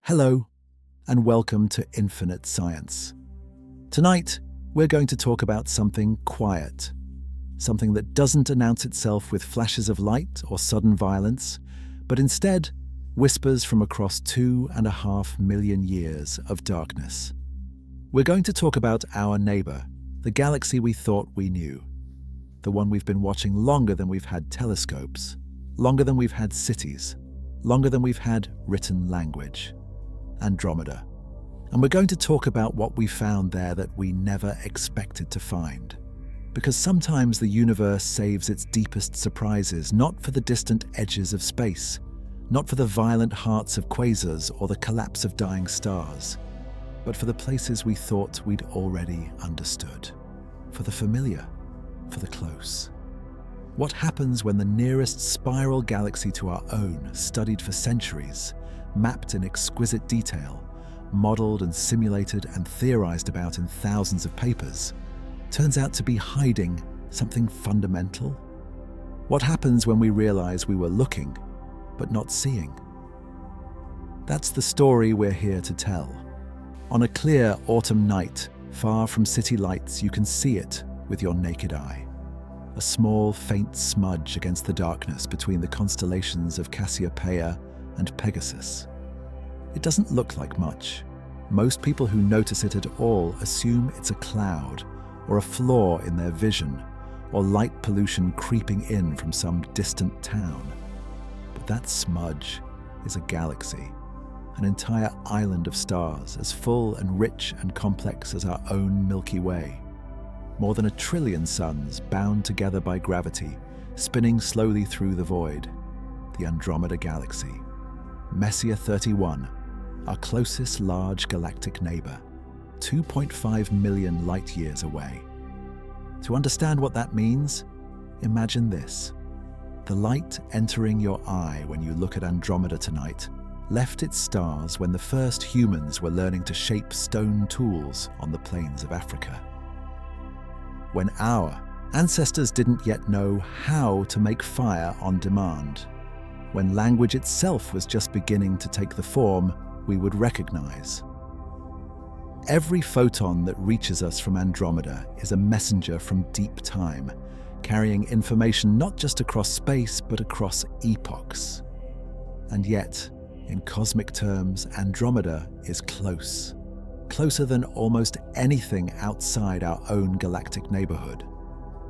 Hello, and welcome to Infinite Science. Tonight, we're going to talk about something quiet, something that doesn't announce itself with flashes of light or sudden violence, but instead whispers from across 2.5 million years of darkness. We're going to talk about our neighbor, the galaxy we thought we knew, the one we've been watching longer than we've had telescopes, longer than we've had cities, longer than we've had written language. Andromeda. And we're going to talk about what we found there that we never expected to find. Because sometimes the universe saves its deepest surprises not for the distant edges of space, not for the violent hearts of quasars or the collapse of dying stars, but for the places we thought we'd already understood. For the familiar, for the close. What happens when the nearest spiral galaxy to our own, studied for centuries, mapped in exquisite detail, modeled and simulated and theorized about in thousands of papers, turns out to be hiding something fundamental? What happens when we realize we were looking, but not seeing? That's the story we're here to tell. On a clear autumn night, far from city lights, you can see it with your naked eye. A small, faint smudge against the darkness between the constellations of Cassiopeia and Pegasus. It doesn't look like much. Most people who notice it at all assume it's a cloud, or a flaw in their vision, or light pollution creeping in from some distant town. But that smudge is a galaxy, an entire island of stars as full and rich and complex as our own Milky Way. More than 1 trillion suns bound together by gravity, spinning slowly through the void. The Andromeda Galaxy. Messier 31, our closest large galactic neighbor, 2.5 million light-years away. To understand what that means, imagine this. The light entering your eye when you look at Andromeda tonight left its stars when the first humans were learning to shape stone tools on the plains of Africa. When our ancestors didn't yet know how to make fire on demand. When language itself was just beginning to take the form we would recognize. Every photon that reaches us from Andromeda is a messenger from deep time, carrying information not just across space but across epochs. And yet, in cosmic terms, Andromeda is close. Closer than almost anything outside our own galactic neighborhood.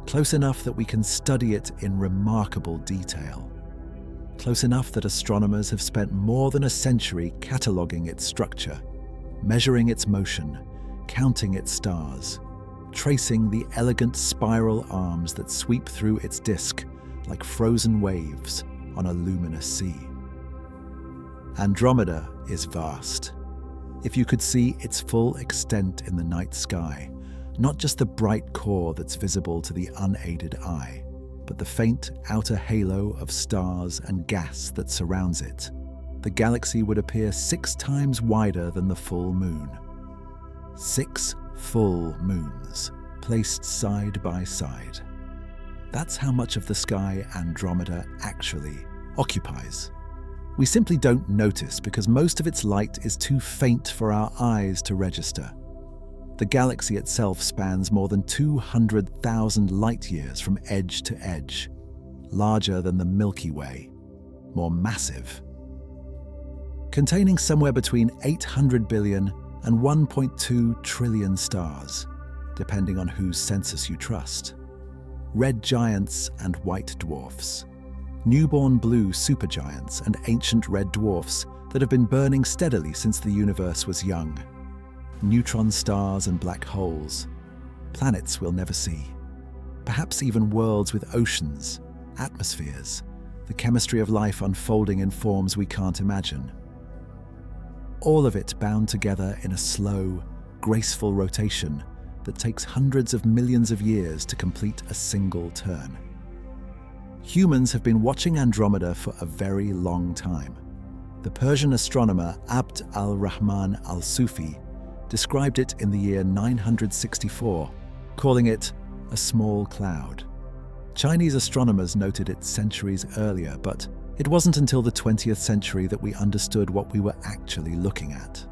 Close enough that we can study it in remarkable detail. Close enough that astronomers have spent more than a century cataloging its structure, measuring its motion, counting its stars, tracing the elegant spiral arms that sweep through its disk like frozen waves on a luminous sea. Andromeda is vast. If you could see its full extent in the night sky, not just the bright core that's visible to the unaided eye, but the faint outer halo of stars and gas that surrounds it, the galaxy would appear 6 times wider than the full moon. 6 full moons, placed side by side. That's how much of the sky Andromeda actually occupies. We simply don't notice because most of its light is too faint for our eyes to register. The galaxy itself spans more than 200,000 light-years from edge to edge, larger than the Milky Way, more massive. Containing somewhere between 800 billion and 1.2 trillion stars, depending on whose census you trust. Red giants and white dwarfs. Newborn blue supergiants and ancient red dwarfs that have been burning steadily since the universe was young. Neutron stars and black holes. Planets we'll never see. Perhaps even worlds with oceans, atmospheres, the chemistry of life unfolding in forms we can't imagine. All of it bound together in a slow, graceful rotation that takes hundreds of millions of years to complete a single turn. Humans have been watching Andromeda for a very long time. The Persian astronomer Abd al-Rahman al-Sufi described it in the year 964, calling it a small cloud. Chinese astronomers noted it centuries earlier, but It wasn't until the 20th century that we understood what we were actually looking at.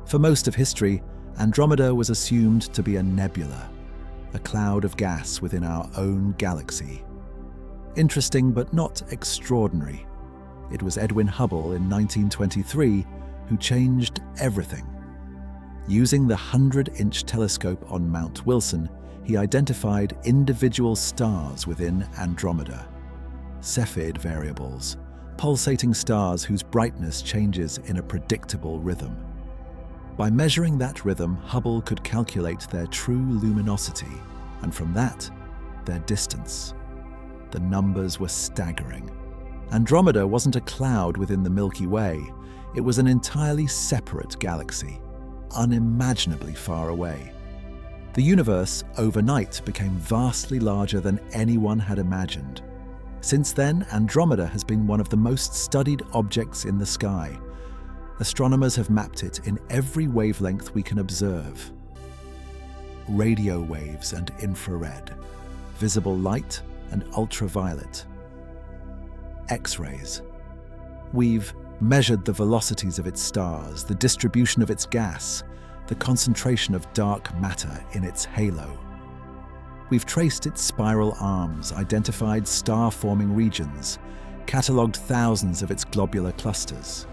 For most of history, Andromeda was assumed to be a nebula, a cloud of gas within our own galaxy. Interesting but not extraordinary. It was Edwin Hubble in 1923 who changed everything. Using the 100-inch telescope on Mount Wilson, he identified individual stars within Andromeda. Cepheid variables, pulsating stars whose brightness changes in a predictable rhythm. By measuring that rhythm, Hubble could calculate their true luminosity, and from that, their distance. The numbers were staggering. Andromeda wasn't a cloud within the Milky Way, it was an entirely separate galaxy, unimaginably far away. The universe, overnight, became vastly larger than anyone had imagined. Since then, Andromeda has been one of the most studied objects in the sky. Astronomers have mapped it in every wavelength we can observe. Radio waves and infrared, visible light and ultraviolet, X-rays. We've measured the velocities of its stars, the distribution of its gas, the concentration of dark matter in its halo. We've traced its spiral arms, identified star-forming regions, catalogued thousands of its globular clusters.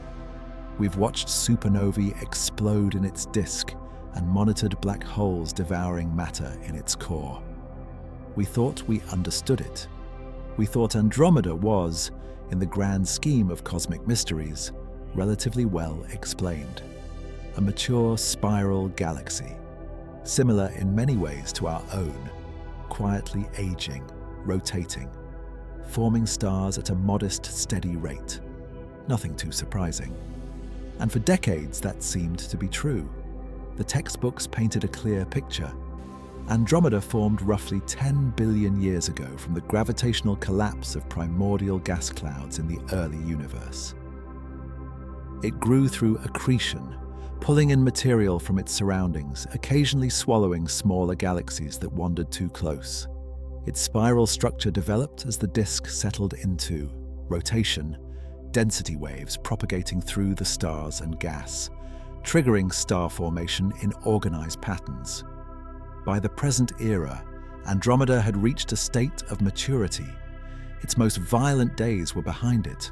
We've watched supernovae explode in its disk and monitored black holes devouring matter in its core. We thought we understood it. We thought Andromeda was, in the grand scheme of cosmic mysteries, relatively well explained. A mature spiral galaxy, similar in many ways to our own, quietly aging, rotating, forming stars at a modest, steady rate. Nothing too surprising. And for decades that seemed to be true. The textbooks painted a clear picture. Andromeda formed roughly 10 billion years ago from the gravitational collapse of primordial gas clouds in the early universe. It grew through accretion, pulling in material from its surroundings, occasionally swallowing smaller galaxies that wandered too close. Its spiral structure developed as the disk settled into rotation, density waves propagating through the stars and gas, triggering star formation in organized patterns. By the present era, Andromeda had reached a state of maturity. Its most violent days were behind it.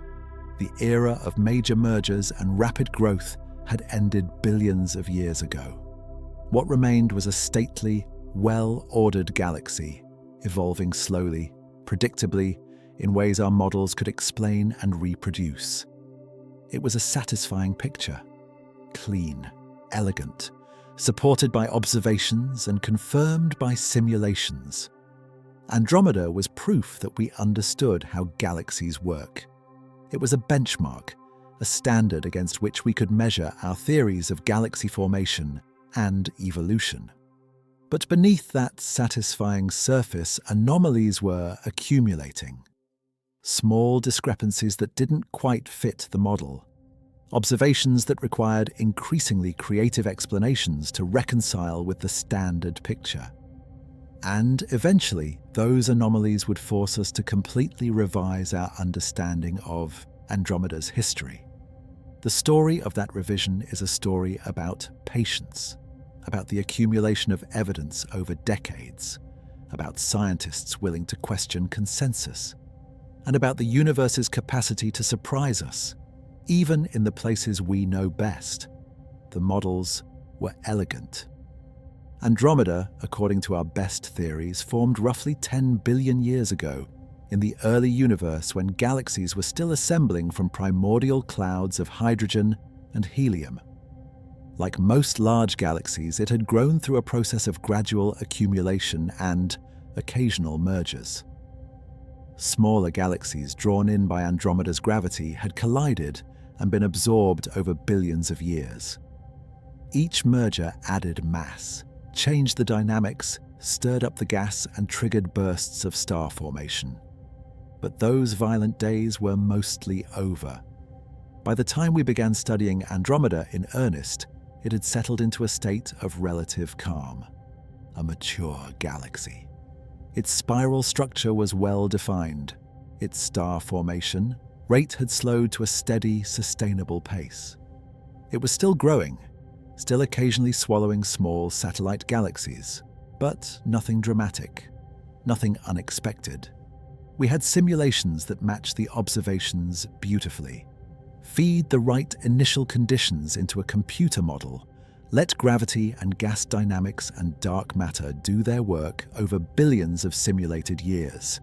The era of major mergers and rapid growth had ended billions of years ago. What remained was a stately, well-ordered galaxy, evolving slowly, predictably, in ways our models could explain and reproduce. It was a satisfying picture, clean, elegant, supported by observations and confirmed by simulations. Andromeda was proof that we understood how galaxies work. It was a benchmark, a standard against which we could measure our theories of galaxy formation and evolution. But beneath that satisfying surface, anomalies were accumulating. Small discrepancies that didn't quite fit the model. Observations that required increasingly creative explanations to reconcile with the standard picture. And eventually, those anomalies would force us to completely revise our understanding of Andromeda's history. The story of that revision is a story about patience, about the accumulation of evidence over decades, about scientists willing to question consensus, and about the universe's capacity to surprise us, even in the places we know best. The models were elegant. Andromeda, according to our best theories, formed roughly 10 billion years ago, in the early universe when galaxies were still assembling from primordial clouds of hydrogen and helium. Like most large galaxies, it had grown through a process of gradual accumulation and occasional mergers. Smaller galaxies drawn in by Andromeda's gravity had collided and been absorbed over billions of years. Each merger added mass, changed the dynamics, stirred up the gas, and triggered bursts of star formation. But those violent days were mostly over. By the time we began studying Andromeda in earnest, it had settled into a state of relative calm, a mature galaxy. Its spiral structure was well defined, its star formation Rate had slowed to a steady, sustainable pace. It was still growing, still occasionally swallowing small satellite galaxies, but nothing dramatic, nothing unexpected. We had simulations that matched the observations beautifully. Feed the right initial conditions into a computer model, let gravity and gas dynamics and dark matter do their work over billions of simulated years,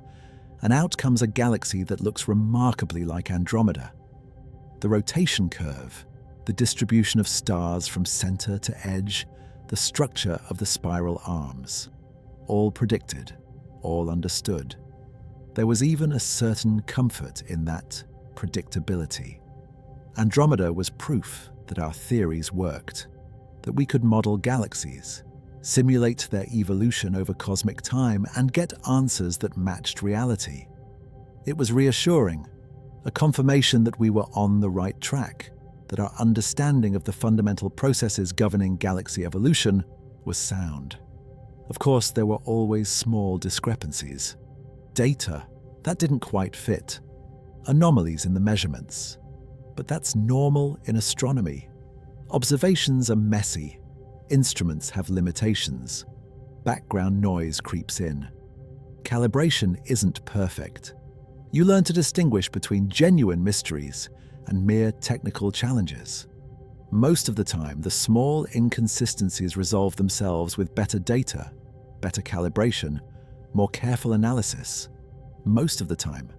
and out comes a galaxy that looks remarkably like Andromeda. The rotation curve, the distribution of stars from center to edge, the structure of the spiral arms, all predicted, all understood. There was even a certain comfort in that predictability. Andromeda was proof that our theories worked, that we could model galaxies, simulate their evolution over cosmic time, and get answers that matched reality. It was reassuring, a confirmation that we were on the right track, that our understanding of the fundamental processes governing galaxy evolution was sound. Of course, there were always small discrepancies. Data, that didn't quite fit. Anomalies in the measurements. But that's normal in astronomy. Observations are messy. Instruments have limitations. Background noise creeps in. Calibration isn't perfect. You learn to distinguish between genuine mysteries and mere technical challenges. Most of the time, the small inconsistencies resolve themselves with better data, better calibration, more careful analysis. Most of the time.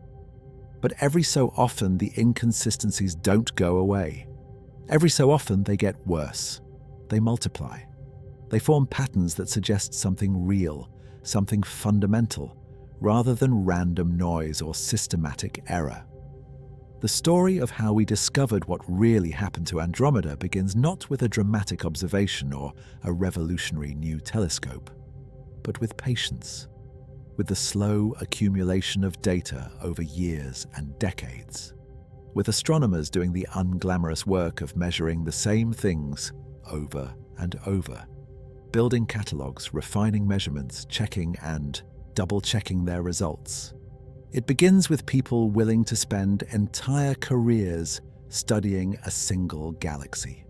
But every so often, the inconsistencies don't go away. Every so often, they get worse. They multiply. They form patterns that suggest something real, something fundamental, rather than random noise or systematic error. The story of how we discovered what really happened to Andromeda begins not with a dramatic observation or a revolutionary new telescope, but with patience, with the slow accumulation of data over years and decades, with astronomers doing the unglamorous work of measuring the same things over and over, building catalogues, refining measurements, checking and double-checking their results. It begins with people willing to spend entire careers studying a single galaxy,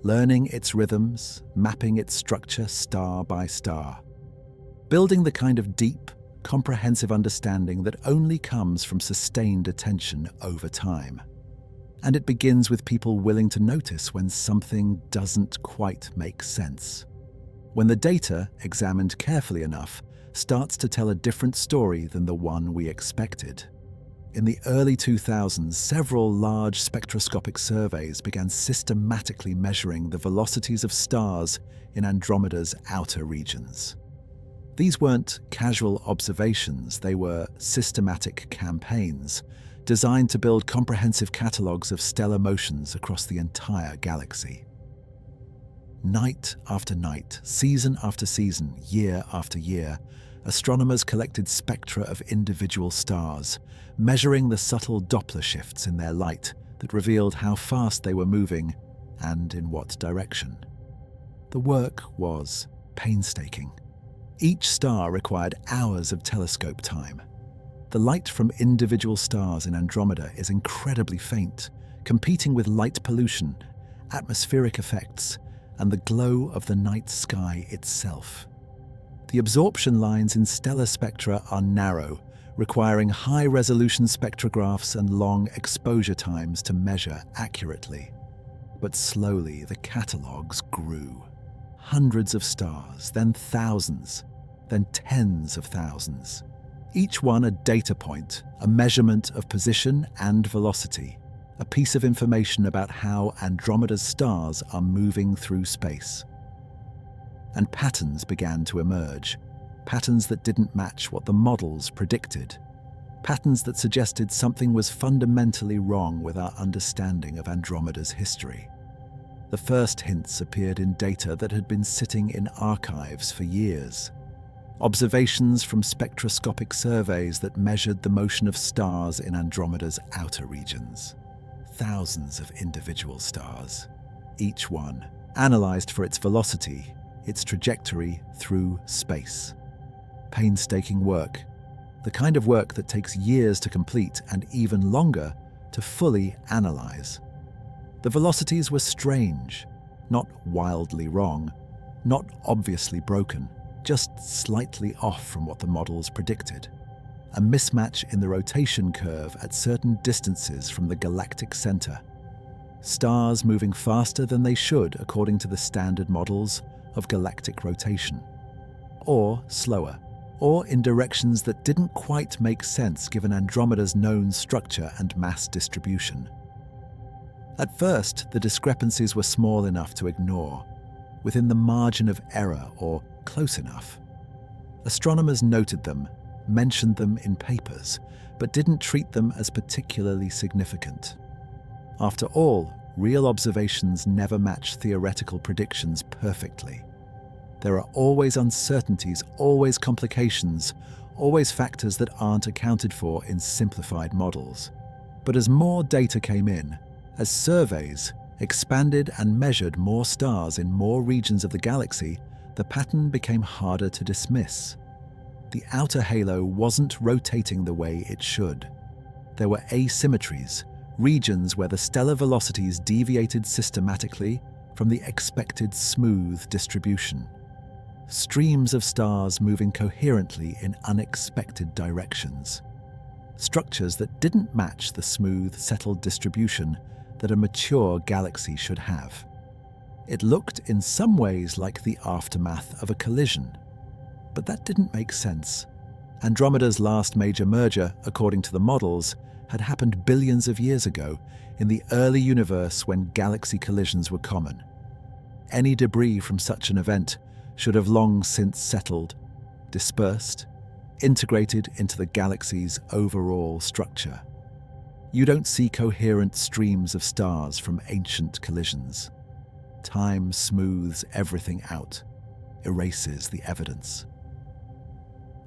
learning its rhythms, mapping its structure star by star, building the kind of deep, comprehensive understanding that only comes from sustained attention over time. And it begins with people willing to notice when something doesn't quite make sense. When the data, examined carefully enough, starts to tell a different story than the one we expected. In the early 2000s, several large spectroscopic surveys began systematically measuring the velocities of stars in Andromeda's outer regions. These weren't casual observations, they were systematic campaigns designed to build comprehensive catalogues of stellar motions across the entire galaxy. Night after night, season after season, year after year, astronomers collected spectra of individual stars, measuring the subtle Doppler shifts in their light that revealed how fast they were moving and in what direction. The work was painstaking. Each star required hours of telescope time. The light from individual stars in Andromeda is incredibly faint, competing with light pollution, atmospheric effects, and the glow of the night sky itself. The absorption lines in stellar spectra are narrow, requiring high-resolution spectrographs and long exposure times to measure accurately. But slowly, the catalogues grew. Hundreds of stars, then thousands, then tens of thousands. Each one a data point, a measurement of position and velocity, a piece of information about how Andromeda's stars are moving through space. And patterns began to emerge, patterns that didn't match what the models predicted, patterns that suggested something was fundamentally wrong with our understanding of Andromeda's history. The first hints appeared in data that had been sitting in archives for years. Observations from spectroscopic surveys that measured the motion of stars in Andromeda's outer regions. Thousands of individual stars, each one analyzed for its velocity, its trajectory through space. Painstaking work. the kind of work that takes years to complete and even longer to fully analyze. The velocities were strange, not wildly wrong, not obviously broken, just slightly off from what the models predicted. A mismatch in the rotation curve at certain distances from the galactic center. Stars moving faster than they should according to the standard models of galactic rotation. Or slower, or in directions that didn't quite make sense given Andromeda's known structure and mass distribution. At first, the discrepancies were small enough to ignore, within the margin of error or close enough. Astronomers noted them, mentioned them in papers, but didn't treat them as particularly significant. After all, real observations never match theoretical predictions perfectly. There are always uncertainties, always complications, always factors that aren't accounted for in simplified models. But as more data came in, as surveys expanded and measured more stars in more regions of the galaxy, the pattern became harder to dismiss. The outer halo wasn't rotating the way it should. There were asymmetries, regions where the stellar velocities deviated systematically from the expected smooth distribution. Streams of stars moving coherently in unexpected directions. Structures that didn't match the smooth, settled distribution that a mature galaxy should have. It looked in some ways like the aftermath of a collision. But that didn't make sense. Andromeda's last major merger, according to the models, had happened billions of years ago in the early universe when galaxy collisions were common. Any debris from such an event should have long since settled, dispersed, integrated into the galaxy's overall structure. You don't see coherent streams of stars from ancient collisions. Time smooths everything out, erases the evidence.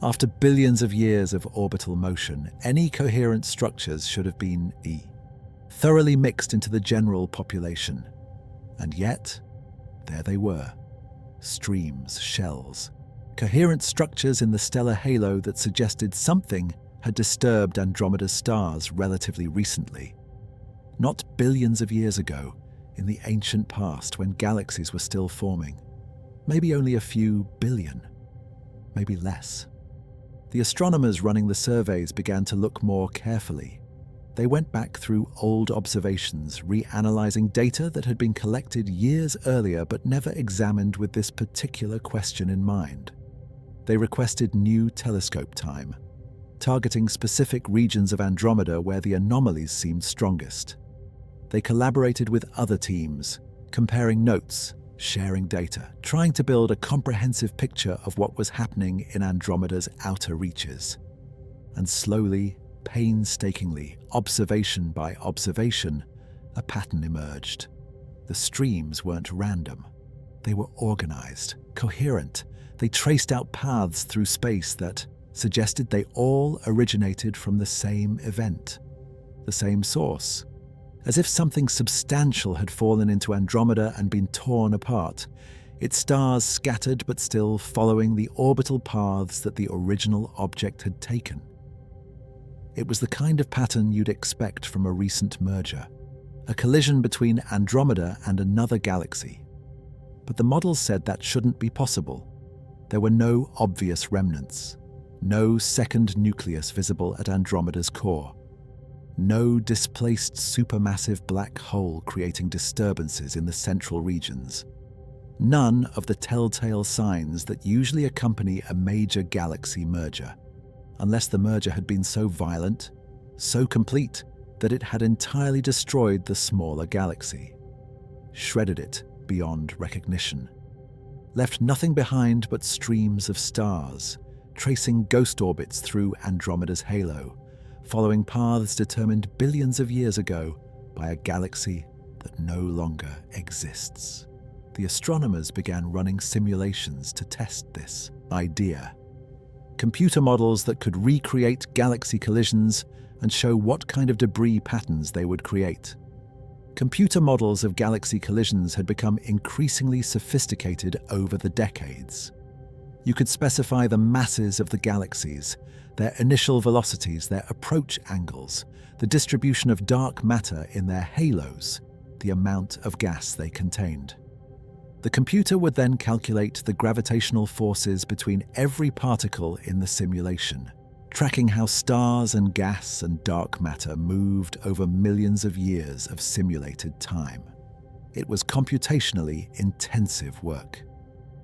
After billions of years of orbital motion, any coherent structures should have been thoroughly mixed into the general population. And yet, there they were. Streams, shells, coherent structures in the stellar halo that suggested something had disturbed Andromeda's stars relatively recently. Not billions of years ago, in the ancient past when galaxies were still forming. Maybe only a few billion, maybe less. The astronomers running the surveys began to look more carefully. They went back through old observations, reanalyzing data that had been collected years earlier but never examined with this particular question in mind. They requested new telescope time, targeting specific regions of Andromeda where the anomalies seemed strongest. They collaborated with other teams, comparing notes, sharing data, trying to build a comprehensive picture of what was happening in Andromeda's outer reaches. And slowly, painstakingly, observation by observation, a pattern emerged. The streams weren't random. They were organized, coherent. They traced out paths through space that suggested they all originated from the same event, the same source. As if something substantial had fallen into Andromeda and been torn apart, its stars scattered but still following the orbital paths that the original object had taken. It was the kind of pattern you'd expect from a recent merger, a collision between Andromeda and another galaxy. But the models said that shouldn't be possible. There were no obvious remnants, no second nucleus visible at Andromeda's core. No displaced supermassive black hole creating disturbances in the central regions. None of the telltale signs that usually accompany a major galaxy merger, unless the merger had been so violent, so complete, that it had entirely destroyed the smaller galaxy, shredded it beyond recognition, left nothing behind but streams of stars, tracing ghost orbits through Andromeda's halo, following paths determined billions of years ago by a galaxy that no longer exists. The astronomers began running simulations to test this idea. Computer models that could recreate galaxy collisions and show what kind of debris patterns they would create. Computer models of galaxy collisions had become increasingly sophisticated over the decades. You could specify the masses of the galaxies, their initial velocities, their approach angles, the distribution of dark matter in their halos, the amount of gas they contained. The computer would then calculate the gravitational forces between every particle in the simulation, tracking how stars and gas and dark matter moved over millions of years of simulated time. It was computationally intensive work.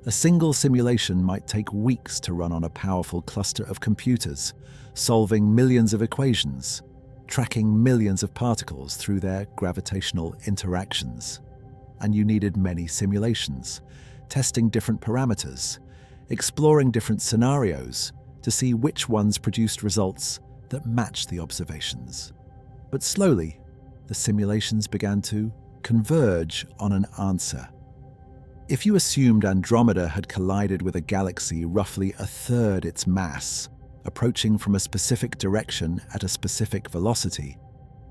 A single simulation might take weeks to run on a powerful cluster of computers, solving millions of equations, tracking millions of particles through their gravitational interactions. And you needed many simulations, testing different parameters, exploring different scenarios to see which ones produced results that matched the observations. But slowly, the simulations began to converge on an answer. If you assumed Andromeda had collided with a galaxy roughly a third its mass, approaching from a specific direction at a specific velocity,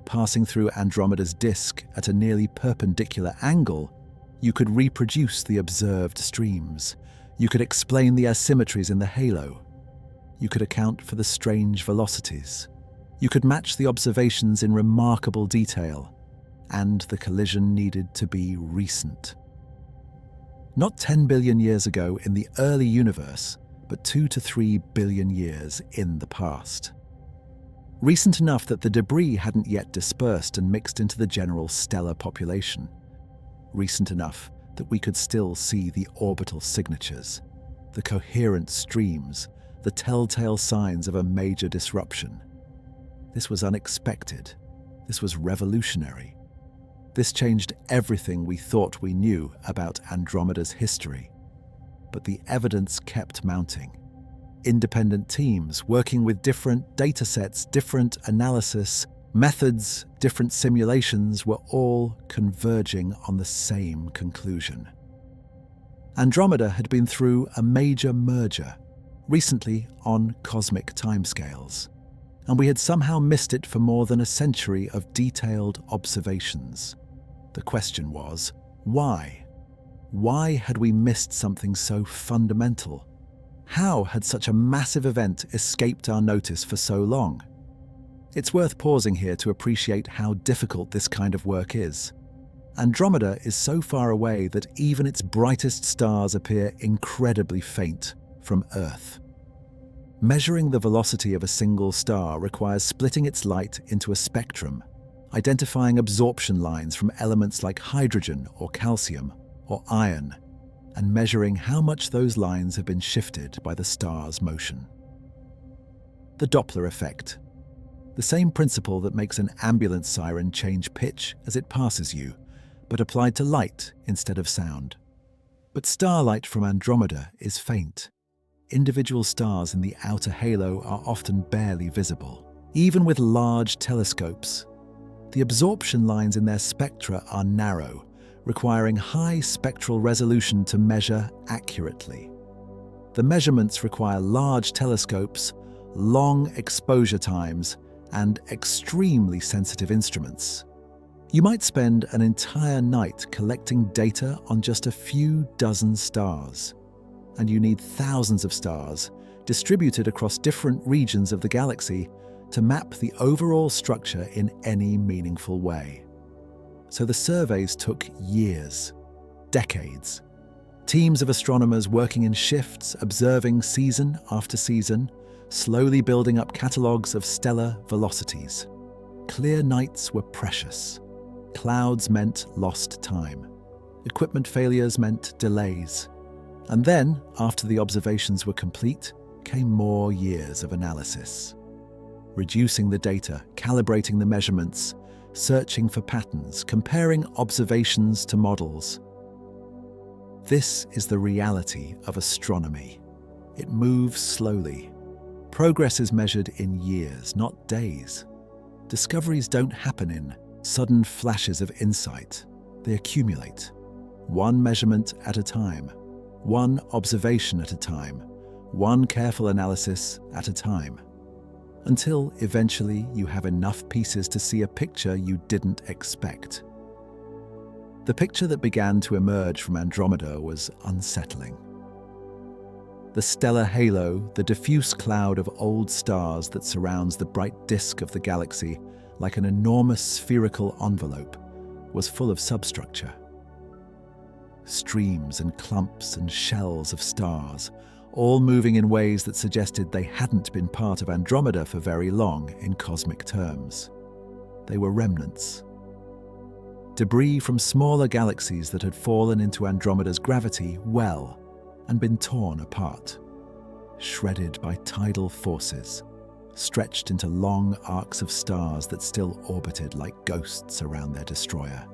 passing through Andromeda's disk at a nearly perpendicular angle, you could reproduce the observed streams. You could explain the asymmetries in the halo. You could account for the strange velocities. You could match the observations in remarkable detail, and the collision needed to be recent. Not 10 billion years ago in the early universe, but 2 to 3 billion years in the past. Recent enough that the debris hadn't yet dispersed and mixed into the general stellar population. Recent enough that we could still see the orbital signatures, the coherent streams, the telltale signs of a major disruption. This was unexpected. This was revolutionary. This changed everything we thought we knew about Andromeda's history. But the evidence kept mounting. Independent teams working with different datasets, different analysis methods, different simulations were all converging on the same conclusion. Andromeda had been through a major merger, recently on cosmic timescales, and we had somehow missed it for more than a century of detailed observations. The question was, why? Why had we missed something so fundamental? How had such a massive event escaped our notice for so long? It's worth pausing here to appreciate how difficult this kind of work is. Andromeda is so far away that even its brightest stars appear incredibly faint from Earth. Measuring the velocity of a single star requires splitting its light into a spectrum, identifying absorption lines from elements like hydrogen or calcium or iron, and measuring how much those lines have been shifted by the star's motion. The Doppler effect. The same principle that makes an ambulance siren change pitch as it passes you, but applied to light instead of sound. But starlight from Andromeda is faint. Individual stars in the outer halo are often barely visible. Even with large telescopes, the absorption lines in their spectra are narrow, requiring high spectral resolution to measure accurately. The measurements require large telescopes, long exposure times, and extremely sensitive instruments. You might spend an entire night collecting data on just a few dozen stars, and you need thousands of stars distributed across different regions of the galaxy to map the overall structure in any meaningful way. So the surveys took years, decades. Teams of astronomers working in shifts, observing season after season, slowly building up catalogues of stellar velocities. Clear nights were precious. Clouds meant lost time. Equipment failures meant delays. And then, after the observations were complete, came more years of analysis. Reducing the data, calibrating the measurements, searching for patterns, comparing observations to models. This is the reality of astronomy. It moves slowly. Progress is measured in years, not days. Discoveries don't happen in sudden flashes of insight. They accumulate, one measurement at a time, one observation at a time, one careful analysis at a time, until eventually you have enough pieces to see a picture you didn't expect. The picture that began to emerge from Andromeda was unsettling. The stellar halo, the diffuse cloud of old stars that surrounds the bright disk of the galaxy like an enormous spherical envelope, was full of substructure. Streams and clumps and shells of stars, all moving in ways that suggested they hadn't been part of Andromeda for very long in cosmic terms. They were remnants. Debris from smaller galaxies that had fallen into Andromeda's gravity well and been torn apart, shredded by tidal forces, stretched into long arcs of stars that still orbited like ghosts around their destroyer.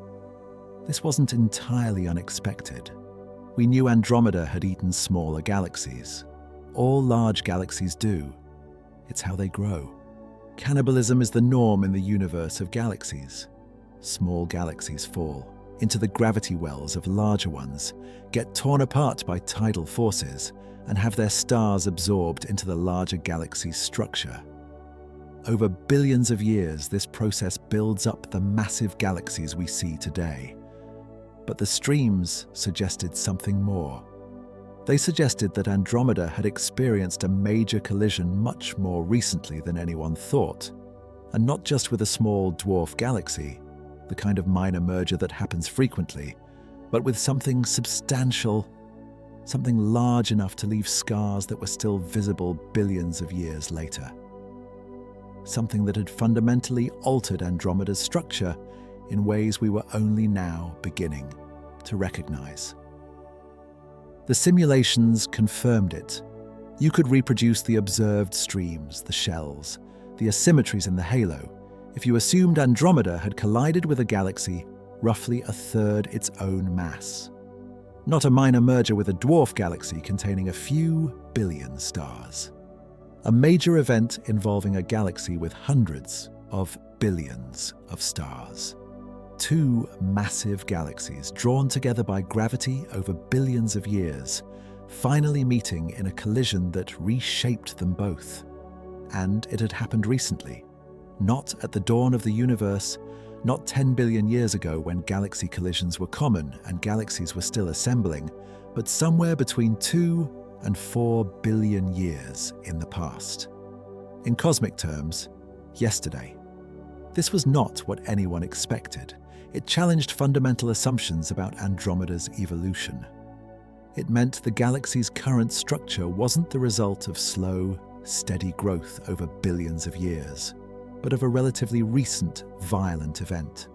This wasn't entirely unexpected. We knew Andromeda had eaten smaller galaxies. All large galaxies do. It's how they grow. Cannibalism is the norm in the universe of galaxies. Small galaxies fall into the gravity wells of larger ones, get torn apart by tidal forces, and have their stars absorbed into the larger galaxy's structure. Over billions of years, this process builds up the massive galaxies we see today. But the streams suggested something more. They suggested that Andromeda had experienced a major collision much more recently than anyone thought, and not just with a small dwarf galaxy, the kind of minor merger that happens frequently, but with something substantial, something large enough to leave scars that were still visible billions of years later. Something that had fundamentally altered Andromeda's structure in ways we were only now beginning to recognize. The simulations confirmed it. You could reproduce the observed streams, the shells, the asymmetries in the halo, if you assumed Andromeda had collided with a galaxy roughly a third its own mass. Not a minor merger with a dwarf galaxy containing a few billion stars. A major event involving a galaxy with hundreds of billions of stars. Two massive galaxies drawn together by gravity over billions of years, finally meeting in a collision that reshaped them both. And it had happened recently. Not at the dawn of the universe, not 10 billion years ago when galaxy collisions were common and galaxies were still assembling, but somewhere between 2 and 4 billion years in the past. In cosmic terms, yesterday. This was not what anyone expected. It challenged fundamental assumptions about Andromeda's evolution. It meant the galaxy's current structure wasn't the result of slow, steady growth over billions of years, but of a relatively recent, violent event.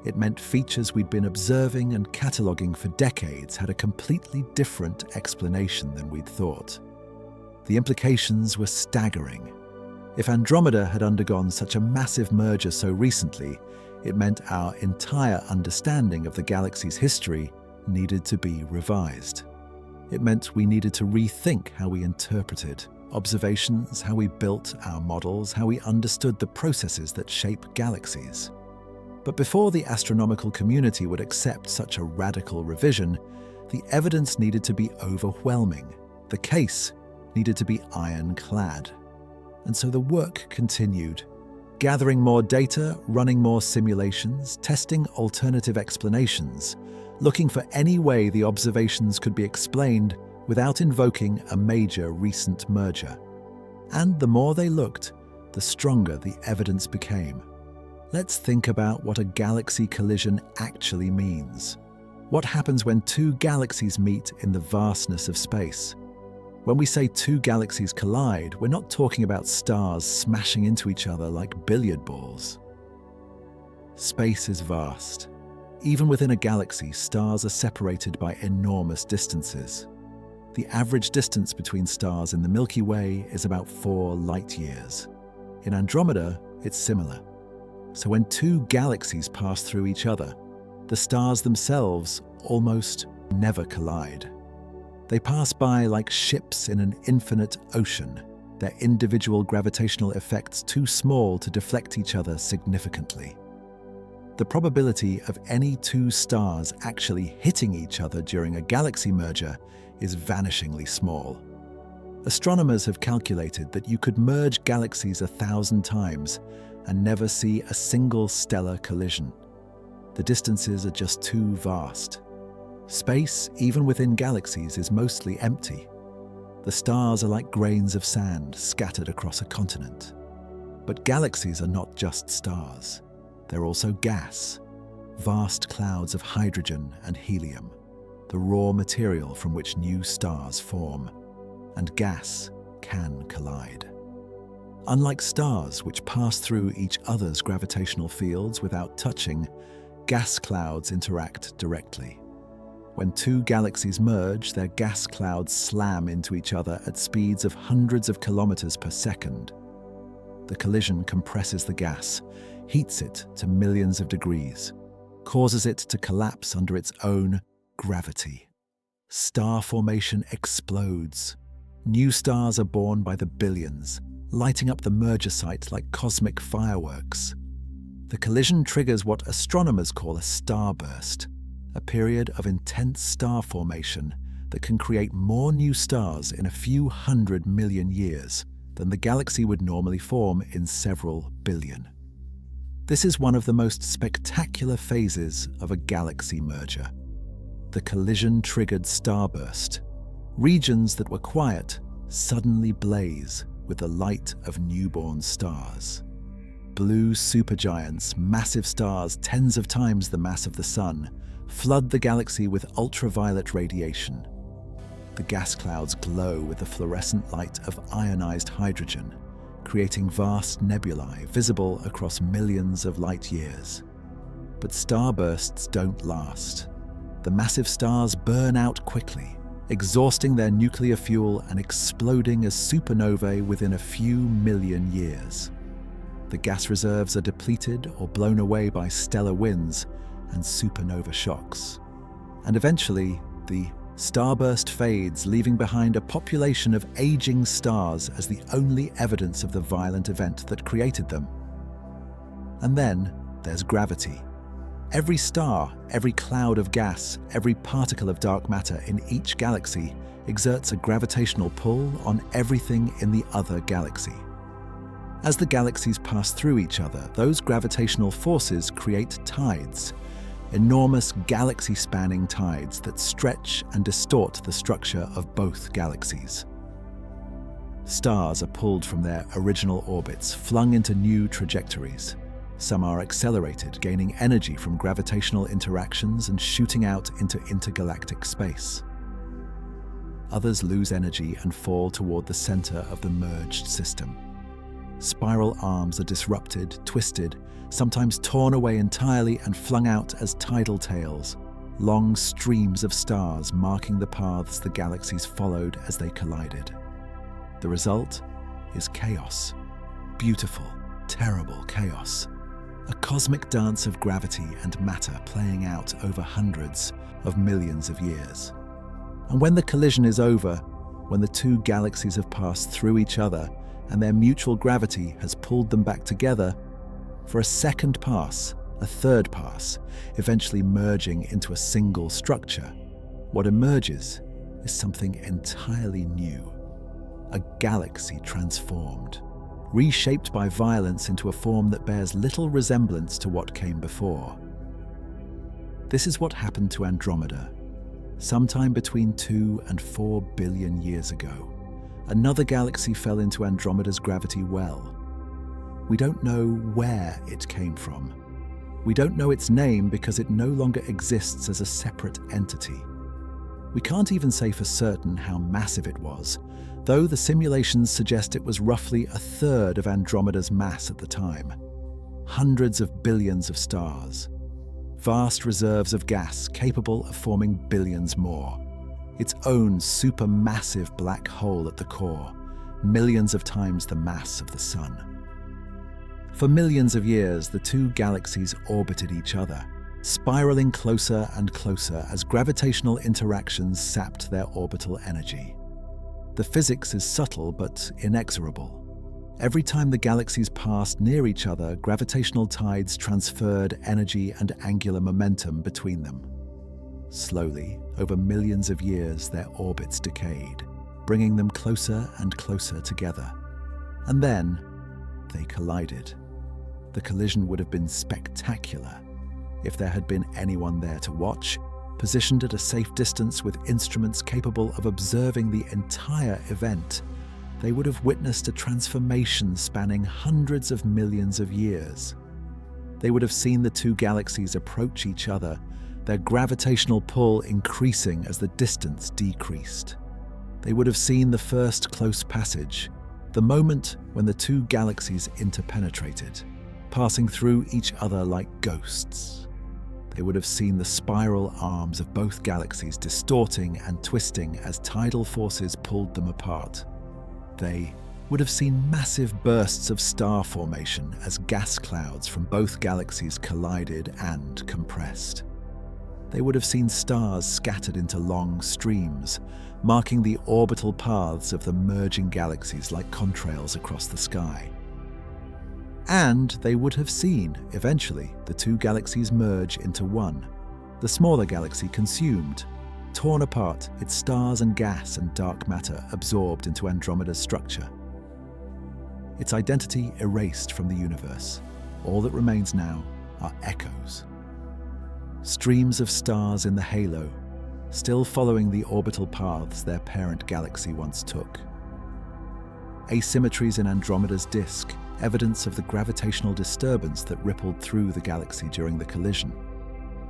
It meant features we'd been observing and cataloguing for decades had a completely different explanation than we'd thought. The implications were staggering. If Andromeda had undergone such a massive merger so recently, it meant our entire understanding of the galaxy's history needed to be revised. It meant we needed to rethink how we interpreted observations, how we built our models, how we understood the processes that shape galaxies. But before the astronomical community would accept such a radical revision, the evidence needed to be overwhelming. The case needed to be ironclad. And so the work continued, gathering more data, running more simulations, testing alternative explanations, looking for any way the observations could be explained without invoking a major recent merger. And the more they looked, the stronger the evidence became. Let's think about what a galaxy collision actually means. What happens when two galaxies meet in the vastness of space? When we say two galaxies collide, we're not talking about stars smashing into each other like billiard balls. Space is vast. Even within a galaxy, stars are separated by enormous distances. The average distance between stars in the Milky Way is about 4 light-years. In Andromeda, it's similar. So when two galaxies pass through each other, the stars themselves almost never collide. They pass by like ships in an infinite ocean, their individual gravitational effects too small to deflect each other significantly. The probability of any two stars actually hitting each other during a galaxy merger is vanishingly small. Astronomers have calculated that you could merge galaxies 1,000 times and never see a single stellar collision. The distances are just too vast. Space, even within galaxies, is mostly empty. The stars are like grains of sand scattered across a continent. But galaxies are not just stars. They're also gas, vast clouds of hydrogen and helium, the raw material from which new stars form. And gas can collide. Unlike stars, which pass through each other's gravitational fields without touching, gas clouds interact directly. When two galaxies merge, their gas clouds slam into each other at speeds of hundreds of kilometers per second. The collision compresses the gas, heats it to millions of degrees, causes it to collapse under its own gravity. Star formation explodes. New stars are born by the billions, lighting up the merger site like cosmic fireworks. The collision triggers what astronomers call a starburst, a period of intense star formation that can create more new stars in a few 100 million years than the galaxy would normally form in several billion. This is one of the most spectacular phases of a galaxy merger. The collision-triggered starburst. Regions that were quiet suddenly blaze with the light of newborn stars. Blue supergiants, massive stars tens of times the mass of the Sun, flood the galaxy with ultraviolet radiation. The gas clouds glow with the fluorescent light of ionized hydrogen, creating vast nebulae visible across millions of light years. But starbursts don't last. The massive stars burn out quickly, exhausting their nuclear fuel and exploding as supernovae within a few million years. The gas reserves are depleted or blown away by stellar winds and supernova shocks. And eventually, the starburst fades, leaving behind a population of aging stars as the only evidence of the violent event that created them. And then there's gravity. Every star, every cloud of gas, every particle of dark matter in each galaxy exerts a gravitational pull on everything in the other galaxy. As the galaxies pass through each other, those gravitational forces create tides, enormous galaxy-spanning tides that stretch and distort the structure of both galaxies. Stars are pulled from their original orbits, flung into new trajectories. Some are accelerated, gaining energy from gravitational interactions and shooting out into intergalactic space. Others lose energy and fall toward the center of the merged system. Spiral arms are disrupted, twisted, sometimes torn away entirely and flung out as tidal tails, long streams of stars marking the paths the galaxies followed as they collided. The result is chaos. Beautiful, terrible chaos. A cosmic dance of gravity and matter playing out over hundreds of millions of years. And when the collision is over, when the two galaxies have passed through each other and their mutual gravity has pulled them back together, for a second pass, a third pass, eventually merging into a single structure, what emerges is something entirely new. A galaxy transformed, reshaped by violence into a form that bears little resemblance to what came before. This is what happened to Andromeda, sometime between 2 and 4 billion years ago. Another galaxy fell into Andromeda's gravity well. We don't know where it came from. We don't know its name because it no longer exists as a separate entity. We can't even say for certain how massive it was, though the simulations suggest it was roughly a third of Andromeda's mass at the time. Hundreds of billions of stars. Vast reserves of gas capable of forming billions more. Its own supermassive black hole at the core, millions of times the mass of the Sun. For millions of years, the two galaxies orbited each other, spiraling closer and closer as gravitational interactions sapped their orbital energy. The physics is subtle but inexorable. Every time the galaxies passed near each other, gravitational tides transferred energy and angular momentum between them. Slowly, over millions of years, their orbits decayed, bringing them closer and closer together. And then, they collided. The collision would have been spectacular if there had been anyone there to watch, positioned at a safe distance with instruments capable of observing the entire event, they would have witnessed a transformation spanning hundreds of millions of years. They would have seen the two galaxies approach each other, their gravitational pull increasing as the distance decreased. They would have seen the first close passage, the moment when the two galaxies interpenetrated, passing through each other like ghosts. They would have seen the spiral arms of both galaxies distorting and twisting as tidal forces pulled them apart. They would have seen massive bursts of star formation as gas clouds from both galaxies collided and compressed. They would have seen stars scattered into long streams, marking the orbital paths of the merging galaxies like contrails across the sky. And they would have seen, eventually, the two galaxies merge into one, the smaller galaxy consumed, torn apart, its stars and gas and dark matter absorbed into Andromeda's structure. Its identity erased from the universe. All that remains now are echoes. Streams of stars in the halo, still following the orbital paths their parent galaxy once took. Asymmetries in Andromeda's disk, evidence of the gravitational disturbance that rippled through the galaxy during the collision.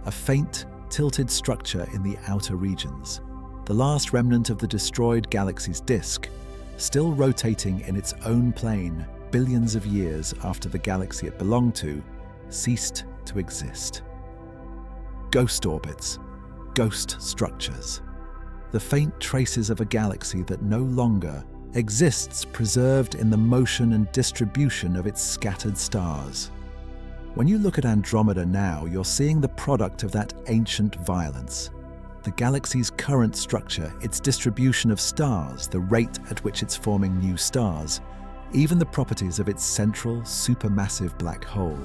A faint, tilted structure in the outer regions, the last remnant of the destroyed galaxy's disk, still rotating in its own plane billions of years after the galaxy it belonged to ceased to exist. Ghost orbits, ghost structures, the faint traces of a galaxy that no longer exists, preserved in the motion and distribution of its scattered stars. When you look at Andromeda now, you're seeing the product of that ancient violence. The galaxy's current structure, its distribution of stars, the rate at which it's forming new stars, even the properties of its central, supermassive black hole.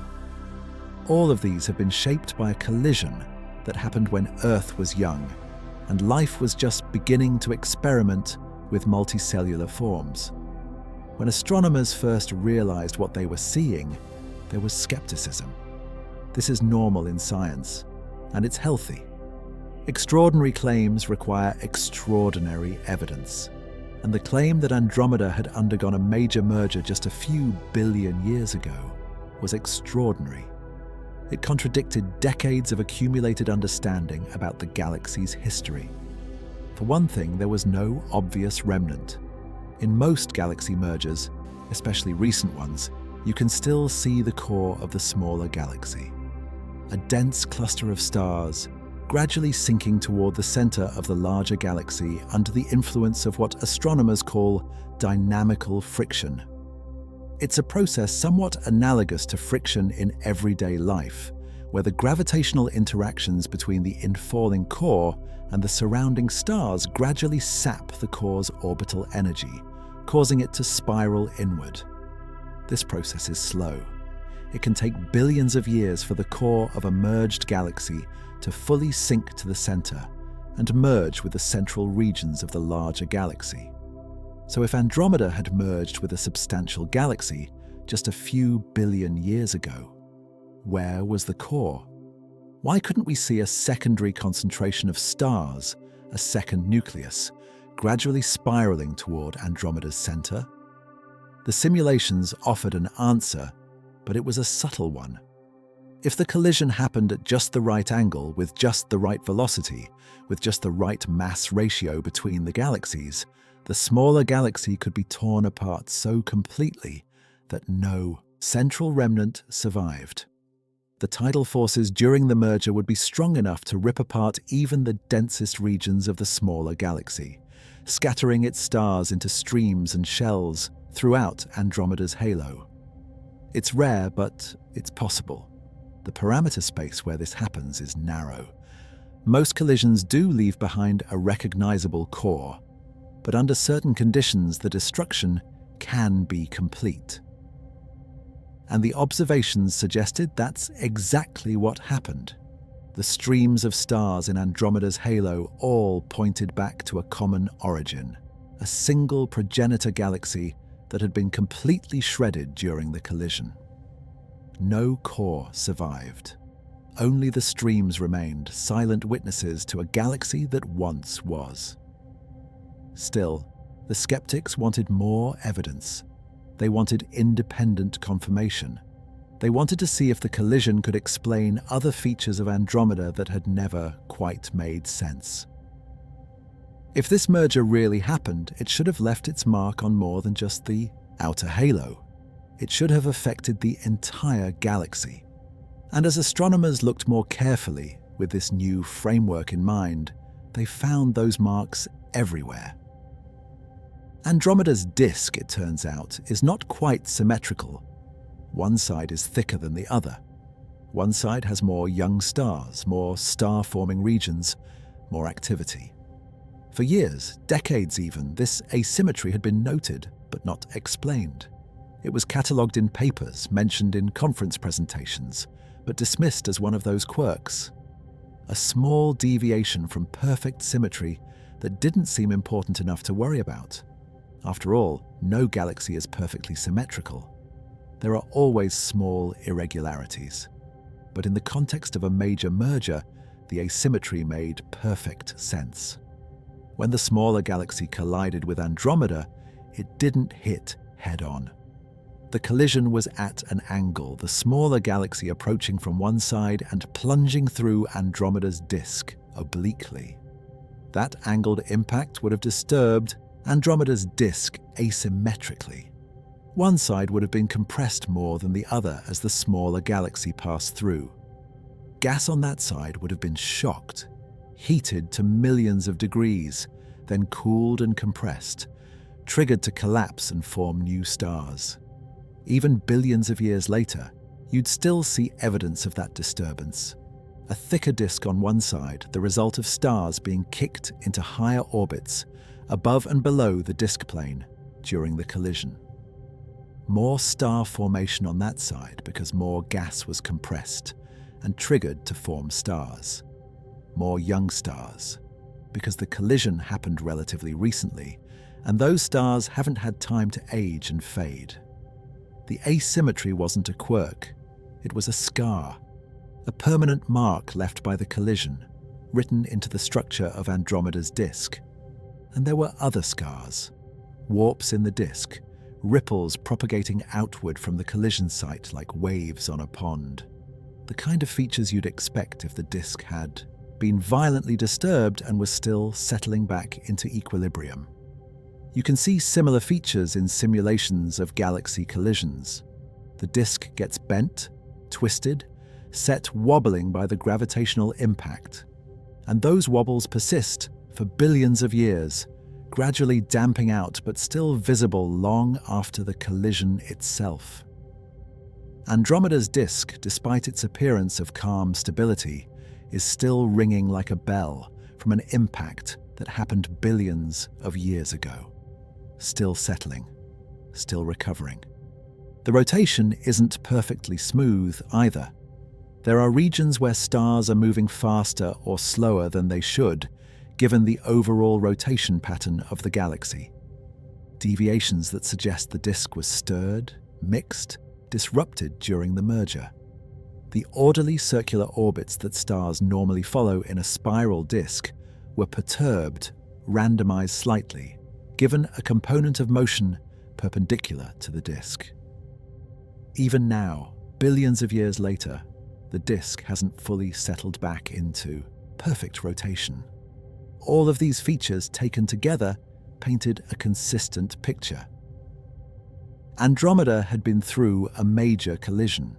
All of these have been shaped by a collision that happened when Earth was young, and life was just beginning to experiment with multicellular forms. When astronomers first realized what they were seeing, there was skepticism. This is normal in science, and it's healthy. Extraordinary claims require extraordinary evidence, and the claim that Andromeda had undergone a major merger just a few billion years ago was extraordinary. It contradicted decades of accumulated understanding about the galaxy's history. For one thing, there was no obvious remnant. In most galaxy mergers, especially recent ones, you can still see the core of the smaller galaxy. A dense cluster of stars, gradually sinking toward the center of the larger galaxy under the influence of what astronomers call dynamical friction. It's a process somewhat analogous to friction in everyday life, where the gravitational interactions between the infalling core and the surrounding stars gradually sap the core's orbital energy, causing it to spiral inward. This process is slow. It can take billions of years for the core of a merged galaxy to fully sink to the center and merge with the central regions of the larger galaxy. So if Andromeda had merged with a substantial galaxy just a few billion years ago, where was the core? Why couldn't we see a secondary concentration of stars, a second nucleus, gradually spiraling toward Andromeda's center? The simulations offered an answer, but it was a subtle one. If the collision happened at just the right angle, with just the right velocity, with just the right mass ratio between the galaxies, the smaller galaxy could be torn apart so completely that no central remnant survived. The tidal forces during the merger would be strong enough to rip apart even the densest regions of the smaller galaxy, scattering its stars into streams and shells throughout Andromeda's halo. It's rare, but it's possible. The parameter space where this happens is narrow. Most collisions do leave behind a recognizable core, but under certain conditions the destruction can be complete. And the observations suggested that's exactly what happened. The streams of stars in Andromeda's halo all pointed back to a common origin, a single progenitor galaxy that had been completely shredded during the collision. No core survived. only the streams remained, silent witnesses to a galaxy that once was. Still, the skeptics wanted more evidence. They wanted independent confirmation. They wanted to see if the collision could explain other features of Andromeda that had never quite made sense. If this merger really happened, it should have left its mark on more than just the outer halo. It should have affected the entire galaxy. And as astronomers looked more carefully, with this new framework in mind, they found those marks everywhere. Andromeda's disk, it turns out, is not quite symmetrical. One side is thicker than the other. One side has more young stars, more star-forming regions, more activity. For years, decades even, this asymmetry had been noted, but not explained. It was catalogued in papers, mentioned in conference presentations, but dismissed as one of those quirks. A small deviation from perfect symmetry that didn't seem important enough to worry about. After all, no galaxy is perfectly symmetrical. There are always small irregularities. But in the context of a major merger, the asymmetry made perfect sense. When the smaller galaxy collided with Andromeda, it didn't hit head-on. The collision was at an angle, the smaller galaxy approaching from one side and plunging through Andromeda's disk obliquely. That angled impact would have disturbed Andromeda's disk asymmetrically. One side would have been compressed more than the other as the smaller galaxy passed through. Gas on that side would have been shocked, heated to millions of degrees, then cooled and compressed, triggered to collapse and form new stars. Even billions of years later, you'd still see evidence of that disturbance. A thicker disk on one side, the result of stars being kicked into higher orbits, above and below the disk plane during the collision. More star formation on that side because more gas was compressed and triggered to form stars. More young stars because the collision happened relatively recently and those stars haven't had time to age and fade. The asymmetry wasn't a quirk, it was a scar, a permanent mark left by the collision, written into the structure of Andromeda's disk. And there were other scars, warps in the disk, ripples propagating outward from the collision site like waves on a pond. The kind of features you'd expect if the disk had been violently disturbed and was still settling back into equilibrium. You can see similar features in simulations of galaxy collisions. The disk gets bent, twisted, set wobbling by the gravitational impact. And those wobbles persist for billions of years, gradually damping out but still visible long after the collision itself. Andromeda's disk, despite its appearance of calm stability, is still ringing like a bell from an impact that happened billions of years ago. Still settling, still recovering. The rotation isn't perfectly smooth either. There are regions where stars are moving faster or slower than they should, given the overall rotation pattern of the galaxy. Deviations that suggest the disk was stirred, mixed, disrupted during the merger. The orderly circular orbits that stars normally follow in a spiral disk were perturbed, randomized slightly, given a component of motion perpendicular to the disk. Even now, billions of years later, the disk hasn't fully settled back into perfect rotation. All of these features taken together painted a consistent picture. Andromeda had been through a major collision.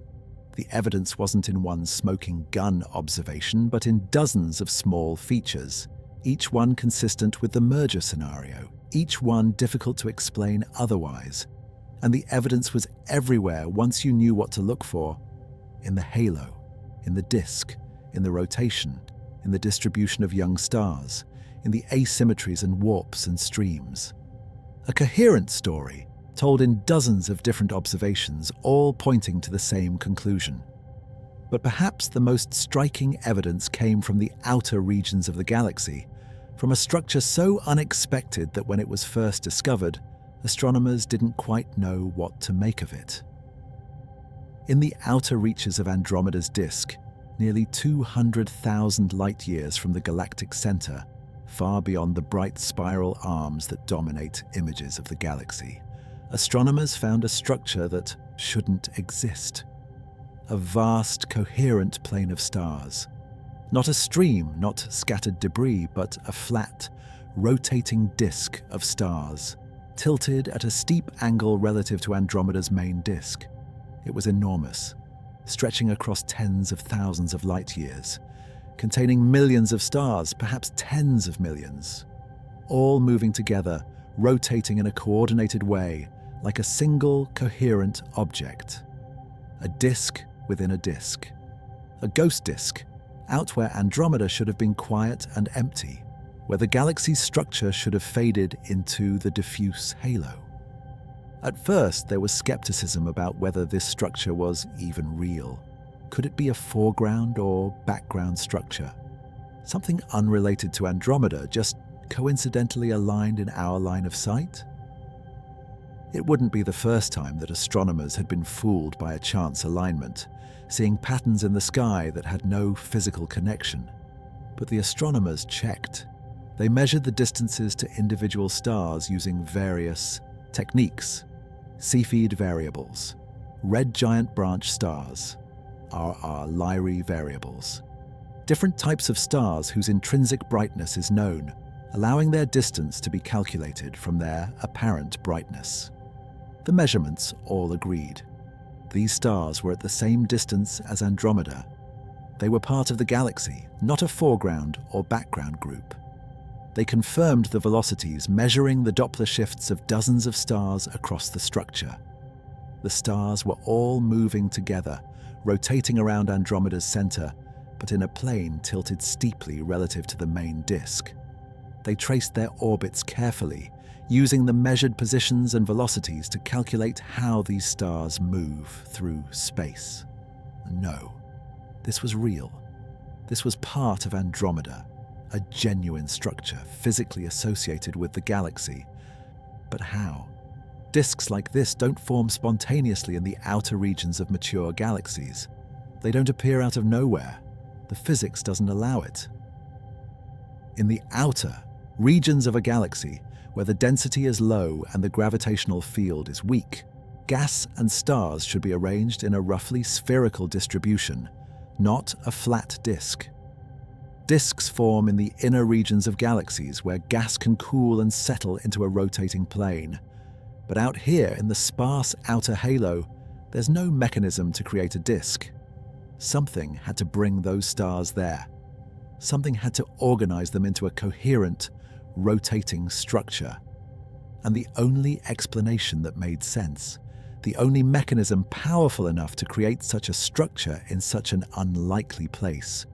The evidence wasn't in one smoking gun observation, but in dozens of small features, each one consistent with the merger scenario, each one difficult to explain otherwise. And the evidence was everywhere once you knew what to look for: in the halo, in the disk, in the rotation, in the distribution of young stars, in the asymmetries and warps and streams. A coherent story, told in dozens of different observations, all pointing to the same conclusion. But perhaps the most striking evidence came from the outer regions of the galaxy, from a structure so unexpected that when it was first discovered, astronomers didn't quite know what to make of it. In the outer reaches of Andromeda's disk, nearly 200,000 light-years from the galactic center, far beyond the bright spiral arms that dominate images of the galaxy. Astronomers found a structure that shouldn't exist. A vast, coherent plane of stars. Not a stream, not scattered debris, but a flat, rotating disk of stars, tilted at a steep angle relative to Andromeda's main disk. It was enormous, stretching across tens of thousands of light-years, containing millions of stars, perhaps tens of millions, all moving together, rotating in a coordinated way, like a single, coherent object. A disk within a disk. A ghost disk, out where Andromeda should have been quiet and empty, where the galaxy's structure should have faded into the diffuse halo. At first, there was skepticism about whether this structure was even real. Could it be a foreground or background structure? Something unrelated to Andromeda, just coincidentally aligned in our line of sight? It wouldn't be the first time that astronomers had been fooled by a chance alignment, seeing patterns in the sky that had no physical connection. But the astronomers checked. They measured the distances to individual stars using various techniques. Cepheid variables, red giant branch stars, are Lyrae variables. Different types of stars whose intrinsic brightness is known, allowing their distance to be calculated from their apparent brightness. The measurements all agreed. These stars were at the same distance as Andromeda. They were part of the galaxy, not a foreground or background group. They confirmed the velocities, measuring the Doppler shifts of dozens of stars across the structure. The stars were all moving together, rotating around Andromeda's center, but in a plane tilted steeply relative to the main disk. They traced their orbits carefully, using the measured positions and velocities to calculate how these stars move through space. No, this was real. This was part of Andromeda, a genuine structure physically associated with the galaxy. But how? Disks like this don't form spontaneously in the outer regions of mature galaxies. They don't appear out of nowhere. The physics doesn't allow it. In the outer regions of a galaxy, where the density is low and the gravitational field is weak, gas and stars should be arranged in a roughly spherical distribution, not a flat disk. Disks form in the inner regions of galaxies where gas can cool and settle into a rotating plane. But out here in the sparse outer halo, there's no mechanism to create a disk. Something had to bring those stars there. Something had to organize them into a coherent, rotating structure. And the only explanation that made sense, the only mechanism powerful enough to create such a structure in such an unlikely place,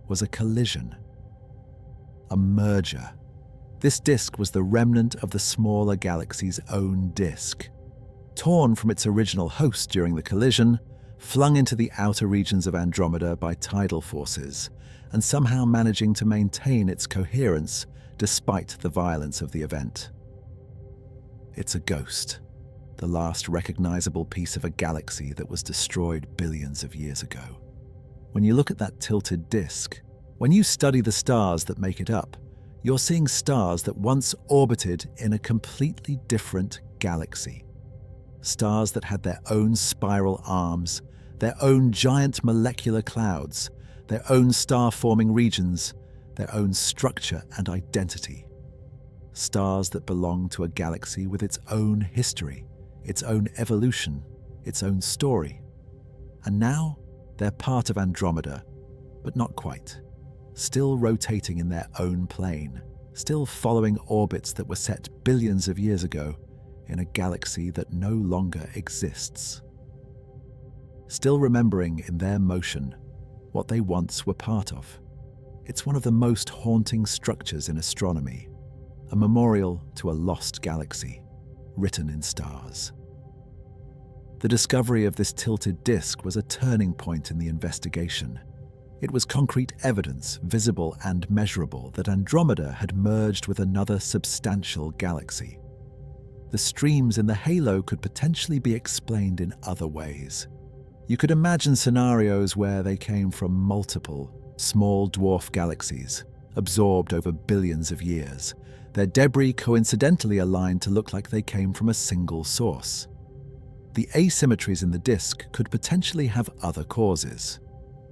was a collision. A merger. This disk was the remnant of the smaller galaxy's own disk. Torn from its original host during the collision, flung into the outer regions of Andromeda by tidal forces, and somehow managing to maintain its coherence despite the violence of the event. It's a ghost, the last recognizable piece of a galaxy that was destroyed billions of years ago. When you look at that tilted disk, when you study the stars that make it up, you're seeing stars that once orbited in a completely different galaxy. Stars that had their own spiral arms, their own giant molecular clouds, their own star-forming regions, their own structure and identity. Stars that belong to a galaxy with its own history, its own evolution, its own story. And now, they're part of Andromeda, but not quite. Still rotating in their own plane, still following orbits that were set billions of years ago in a galaxy that no longer exists. Still remembering in their motion what they once were part of. It's one of the most haunting structures in astronomy, a memorial to a lost galaxy, written in stars. The discovery of this tilted disk was a turning point in the investigation. It was concrete evidence, visible and measurable, that Andromeda had merged with another substantial galaxy. The streams in the halo could potentially be explained in other ways. You could imagine scenarios where they came from multiple, small dwarf galaxies, absorbed over billions of years, their debris coincidentally aligned to look like they came from a single source. The asymmetries in the disk could potentially have other causes,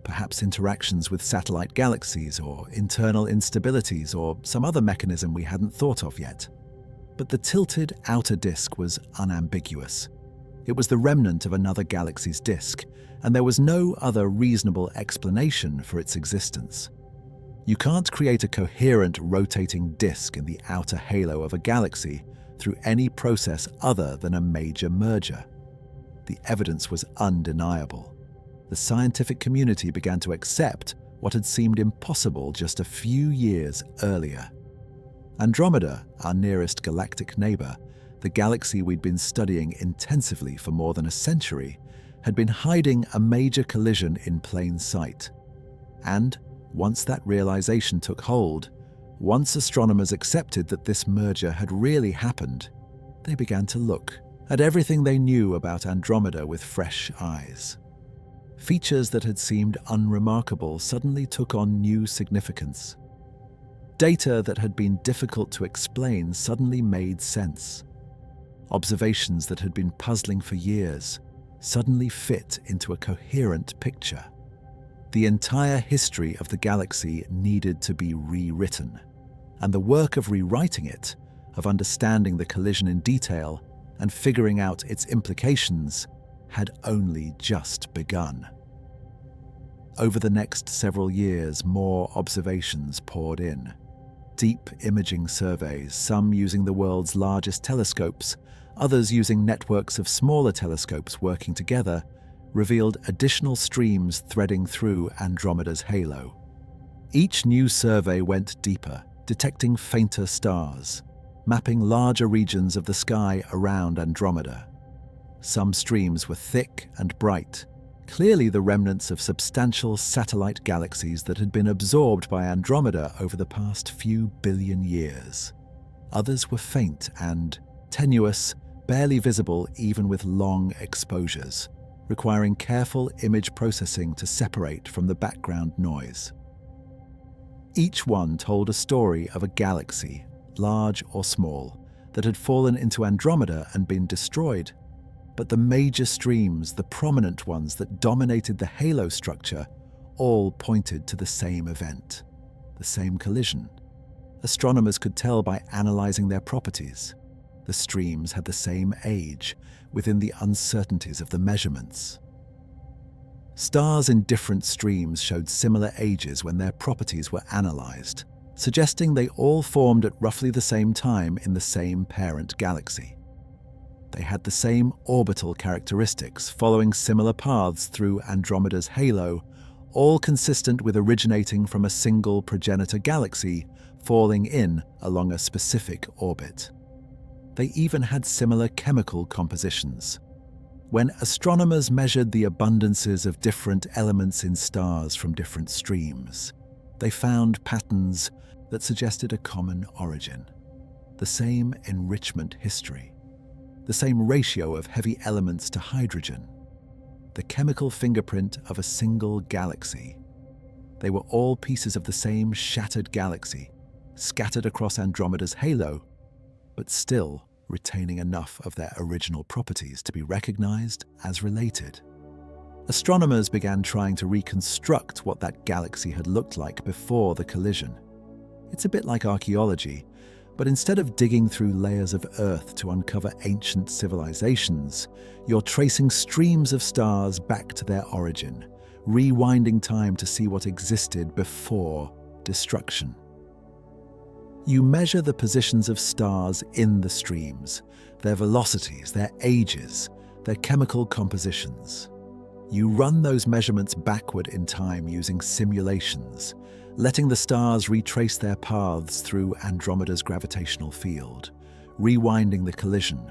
perhaps interactions with satellite galaxies or internal instabilities or some other mechanism we hadn't thought of yet. But the tilted outer disk was unambiguous. It was the remnant of another galaxy's disk, and there was no other reasonable explanation for its existence. You can't create a coherent rotating disk in the outer halo of a galaxy through any process other than a major merger. The evidence was undeniable. The scientific community began to accept what had seemed impossible just a few years earlier. Andromeda, our nearest galactic neighbor, the galaxy we'd been studying intensively for more than a century, had been hiding a major collision in plain sight. And once that realization took hold, once astronomers accepted that this merger had really happened, they began to look at everything they knew about Andromeda with fresh eyes. Features that had seemed unremarkable suddenly took on new significance. Data that had been difficult to explain suddenly made sense. Observations that had been puzzling for years suddenly fit into a coherent picture. The entire history of the galaxy needed to be rewritten, and the work of rewriting it, of understanding the collision in detail and figuring out its implications, had only just begun. Over the next several years, more observations poured in. Deep imaging surveys, some using the world's largest telescopes, others using networks of smaller telescopes working together, revealed additional streams threading through Andromeda's halo. Each new survey went deeper, detecting fainter stars, mapping larger regions of the sky around Andromeda. Some streams were thick and bright, clearly the remnants of substantial satellite galaxies that had been absorbed by Andromeda over the past few billion years. Others were faint and tenuous, barely visible even with long exposures, requiring careful image processing to separate from the background noise. Each one told a story of a galaxy, large or small, that had fallen into Andromeda and been destroyed. But the major streams, the prominent ones that dominated the halo structure, all pointed to the same event, the same collision. Astronomers could tell by analyzing their properties. The streams had the same age within the uncertainties of the measurements. Stars in different streams showed similar ages when their properties were analyzed, suggesting they all formed at roughly the same time in the same parent galaxy. They had the same orbital characteristics, following similar paths through Andromeda's halo, all consistent with originating from a single progenitor galaxy, falling in along a specific orbit. They even had similar chemical compositions. When astronomers measured the abundances of different elements in stars from different streams, they found patterns that suggested a common origin, the same enrichment history, the same ratio of heavy elements to hydrogen, the chemical fingerprint of a single galaxy. They were all pieces of the same shattered galaxy, scattered across Andromeda's halo, but still retaining enough of their original properties to be recognized as related. Astronomers began trying to reconstruct what that galaxy had looked like before the collision. It's a bit like archaeology, but instead of digging through layers of Earth to uncover ancient civilizations, you're tracing streams of stars back to their origin, rewinding time to see what existed before destruction. You measure the positions of stars in the streams, their velocities, their ages, their chemical compositions. You run those measurements backward in time using simulations, letting the stars retrace their paths through Andromeda's gravitational field, rewinding the collision,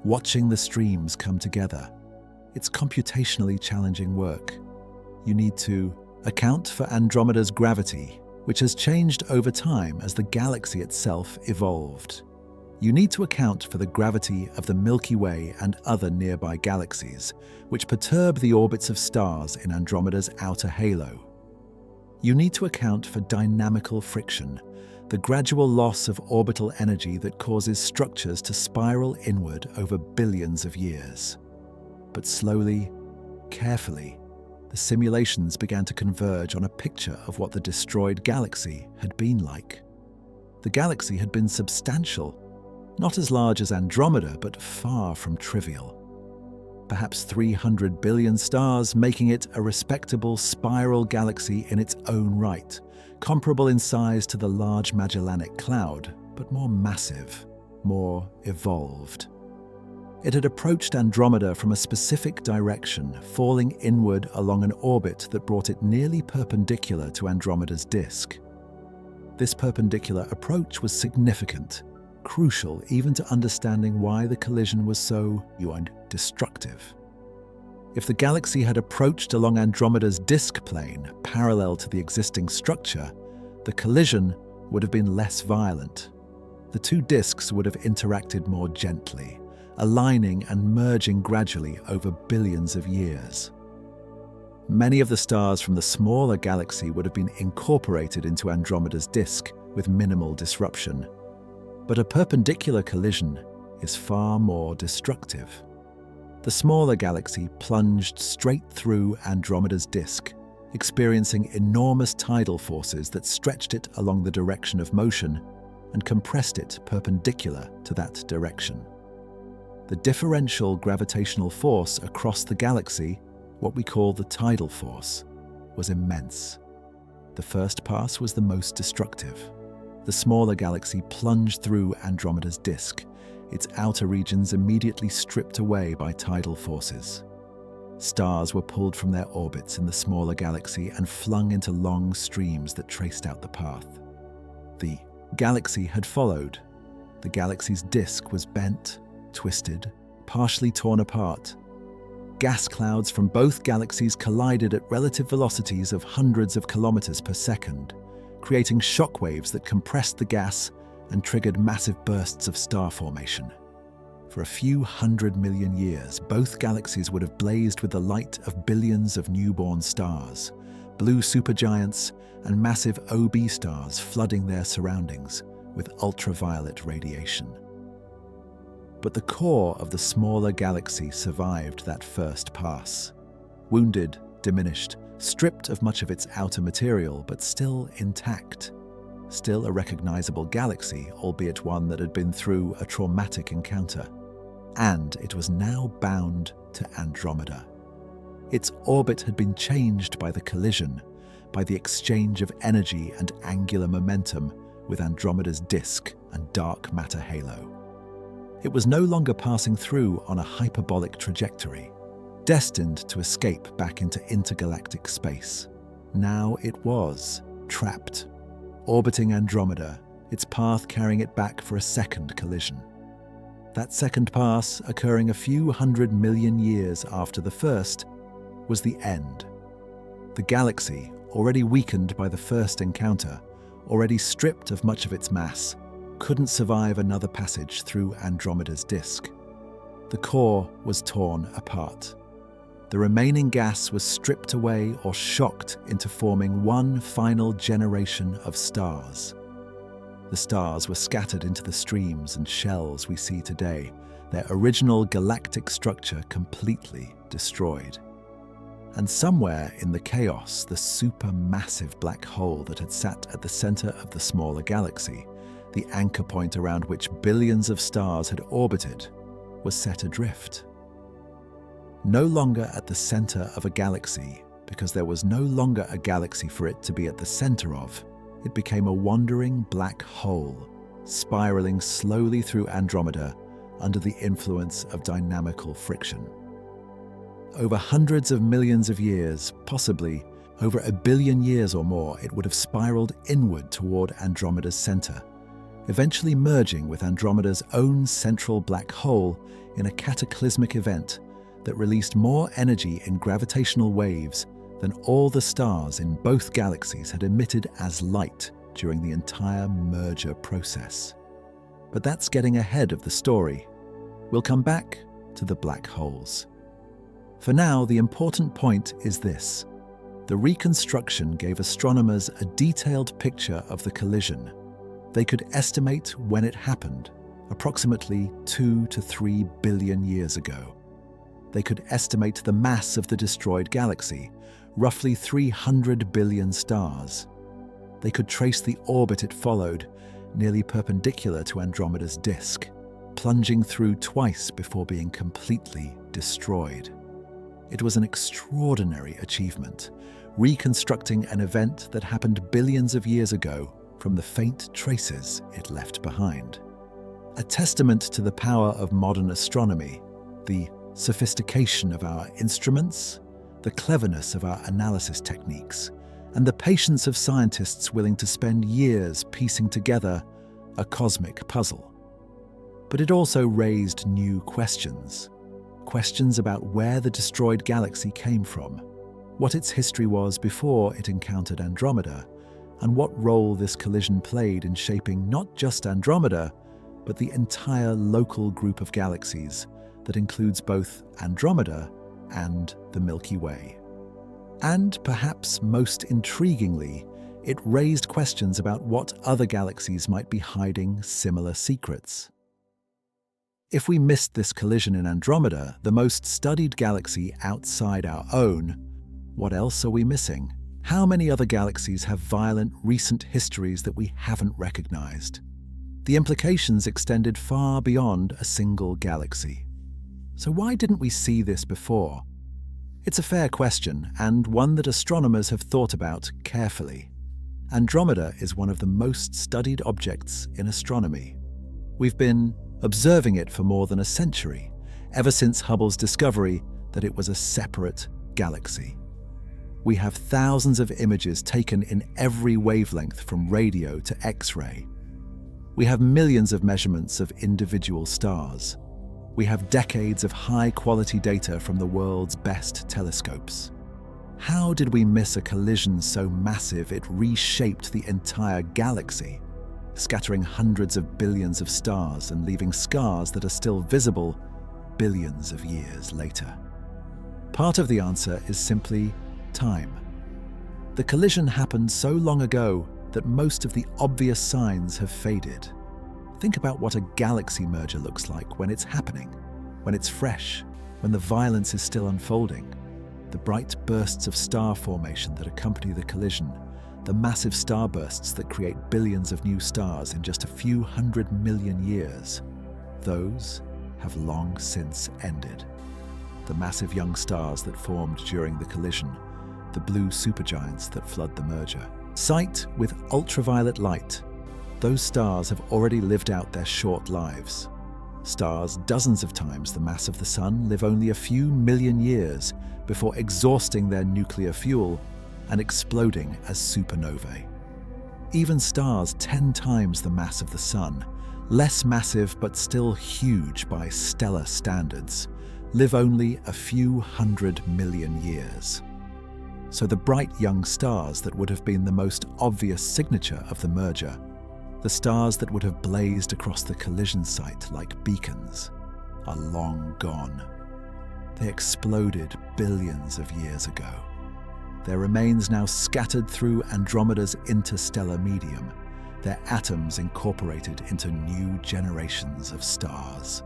watching the streams come together. It's computationally challenging work. You need to account for Andromeda's gravity, which has changed over time as the galaxy itself evolved. You need to account for the gravity of the Milky Way and other nearby galaxies, which perturb the orbits of stars in Andromeda's outer halo. You need to account for dynamical friction, the gradual loss of orbital energy that causes structures to spiral inward over billions of years. But slowly, carefully, the simulations began to converge on a picture of what the destroyed galaxy had been like. The galaxy had been substantial, not as large as Andromeda, but far from trivial. Perhaps 300 billion stars, making it a respectable spiral galaxy in its own right, comparable in size to the Large Magellanic Cloud, but more massive, more evolved. It had approached Andromeda from a specific direction, falling inward along an orbit that brought it nearly perpendicular to Andromeda's disk. This perpendicular approach was significant, crucial even to understanding why the collision was so, destructive. If the galaxy had approached along Andromeda's disk plane, parallel to the existing structure, the collision would have been less violent. The two disks would have interacted more gently, aligning and merging gradually over billions of years. Many of the stars from the smaller galaxy would have been incorporated into Andromeda's disk with minimal disruption. But a perpendicular collision is far more destructive. The smaller galaxy plunged straight through Andromeda's disk, experiencing enormous tidal forces that stretched it along the direction of motion and compressed it perpendicular to that direction. The differential gravitational force across the galaxy, what we call the tidal force, was immense. The first pass was the most destructive. The smaller galaxy plunged through Andromeda's disk, its outer regions immediately stripped away by tidal forces. Stars were pulled from their orbits in the smaller galaxy and flung into long streams that traced out the path. The galaxy had followed. The galaxy's disk was bent, twisted, partially torn apart. Gas clouds from both galaxies collided at relative velocities of hundreds of kilometers per second, creating shockwaves that compressed the gas and triggered massive bursts of star formation. For a few 100 million years, both galaxies would have blazed with the light of billions of newborn stars, blue supergiants and massive OB stars flooding their surroundings with ultraviolet radiation. But the core of the smaller galaxy survived that first pass. Wounded, diminished, stripped of much of its outer material, but still intact. Still a recognizable galaxy, albeit one that had been through a traumatic encounter. And it was now bound to Andromeda. Its orbit had been changed by the collision, by the exchange of energy and angular momentum with Andromeda's disk and dark matter halo. It was no longer passing through on a hyperbolic trajectory, destined to escape back into intergalactic space. Now it was trapped, orbiting Andromeda, its path carrying it back for a second collision. That second pass, occurring a few 100 million years after the first, was the end. The galaxy, already weakened by the first encounter, already stripped of much of its mass, couldn't survive another passage through Andromeda's disk. The core was torn apart. The remaining gas was stripped away or shocked into forming one final generation of stars. The stars were scattered into the streams and shells we see today, their original galactic structure completely destroyed. And somewhere in the chaos, the supermassive black hole that had sat at the center of the smaller galaxy, the anchor point around which billions of stars had orbited, was set adrift. No longer at the center of a galaxy, because there was no longer a galaxy for it to be at the center of, it became a wandering black hole, spiraling slowly through Andromeda under the influence of dynamical friction. Over hundreds of millions of years, possibly over 1 billion years or more, it would have spiraled inward toward Andromeda's center, eventually merging with Andromeda's own central black hole in a cataclysmic event that released more energy in gravitational waves than all the stars in both galaxies had emitted as light during the entire merger process. But that's getting ahead of the story. We'll come back to the black holes. For now, the important point is this. The reconstruction gave astronomers a detailed picture of the collision. They could estimate when it happened, approximately 2 to 3 billion years ago. They could estimate the mass of the destroyed galaxy, roughly 300 billion stars. They could trace the orbit it followed, nearly perpendicular to Andromeda's disk, plunging through twice before being completely destroyed. It was an extraordinary achievement, reconstructing an event that happened billions of years ago from the faint traces it left behind. A testament to the power of modern astronomy, the sophistication of our instruments, the cleverness of our analysis techniques, and the patience of scientists willing to spend years piecing together a cosmic puzzle. But it also raised new questions. Questions about where the destroyed galaxy came from, what its history was before it encountered Andromeda, and what role this collision played in shaping not just Andromeda, but the entire local group of galaxies that includes both Andromeda and the Milky Way. And perhaps most intriguingly, it raised questions about what other galaxies might be hiding similar secrets. If we missed this collision in Andromeda, the most studied galaxy outside our own, what else are we missing? How many other galaxies have violent recent histories that we haven't recognized? The implications extended far beyond a single galaxy. So why didn't we see this before? It's a fair question, and one that astronomers have thought about carefully. Andromeda is one of the most studied objects in astronomy. We've been observing it for more than a century, ever since Hubble's discovery that it was a separate galaxy. We have thousands of images taken in every wavelength from radio to X-ray. We have millions of measurements of individual stars. We have decades of high-quality data from the world's best telescopes. How did we miss a collision so massive it reshaped the entire galaxy, scattering hundreds of billions of stars and leaving scars that are still visible billions of years later? Part of the answer is simply time. The collision happened so long ago that most of the obvious signs have faded. Think about what a galaxy merger looks like when it's happening, when it's fresh, when the violence is still unfolding. The bright bursts of star formation that accompany the collision, the massive starbursts that create billions of new stars in just a few 100 million years, those have long since ended. The massive young stars that formed during the collision, the blue supergiants that flood the merger. Sight with ultraviolet light, those stars have already lived out their short lives. Stars dozens of times the mass of the Sun live only a few million years before exhausting their nuclear fuel and exploding as supernovae. Even stars 10 times the mass of the Sun, less massive but still huge by stellar standards, live only a few 100 million years. So the bright young stars that would have been the most obvious signature of the merger, the stars that would have blazed across the collision site like beacons, are long gone. They exploded billions of years ago. Their remains now scattered through Andromeda's interstellar medium, their atoms incorporated into new generations of stars.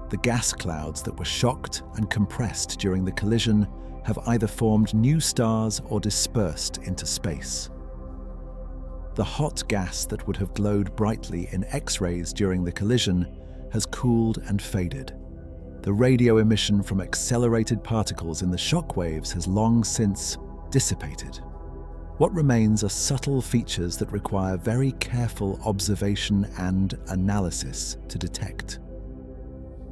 The gas clouds that were shocked and compressed during the collision have either formed new stars or dispersed into space. The hot gas that would have glowed brightly in X-rays during the collision has cooled and faded. The radio emission from accelerated particles in the shock waves has long since dissipated. What remains are subtle features that require very careful observation and analysis to detect.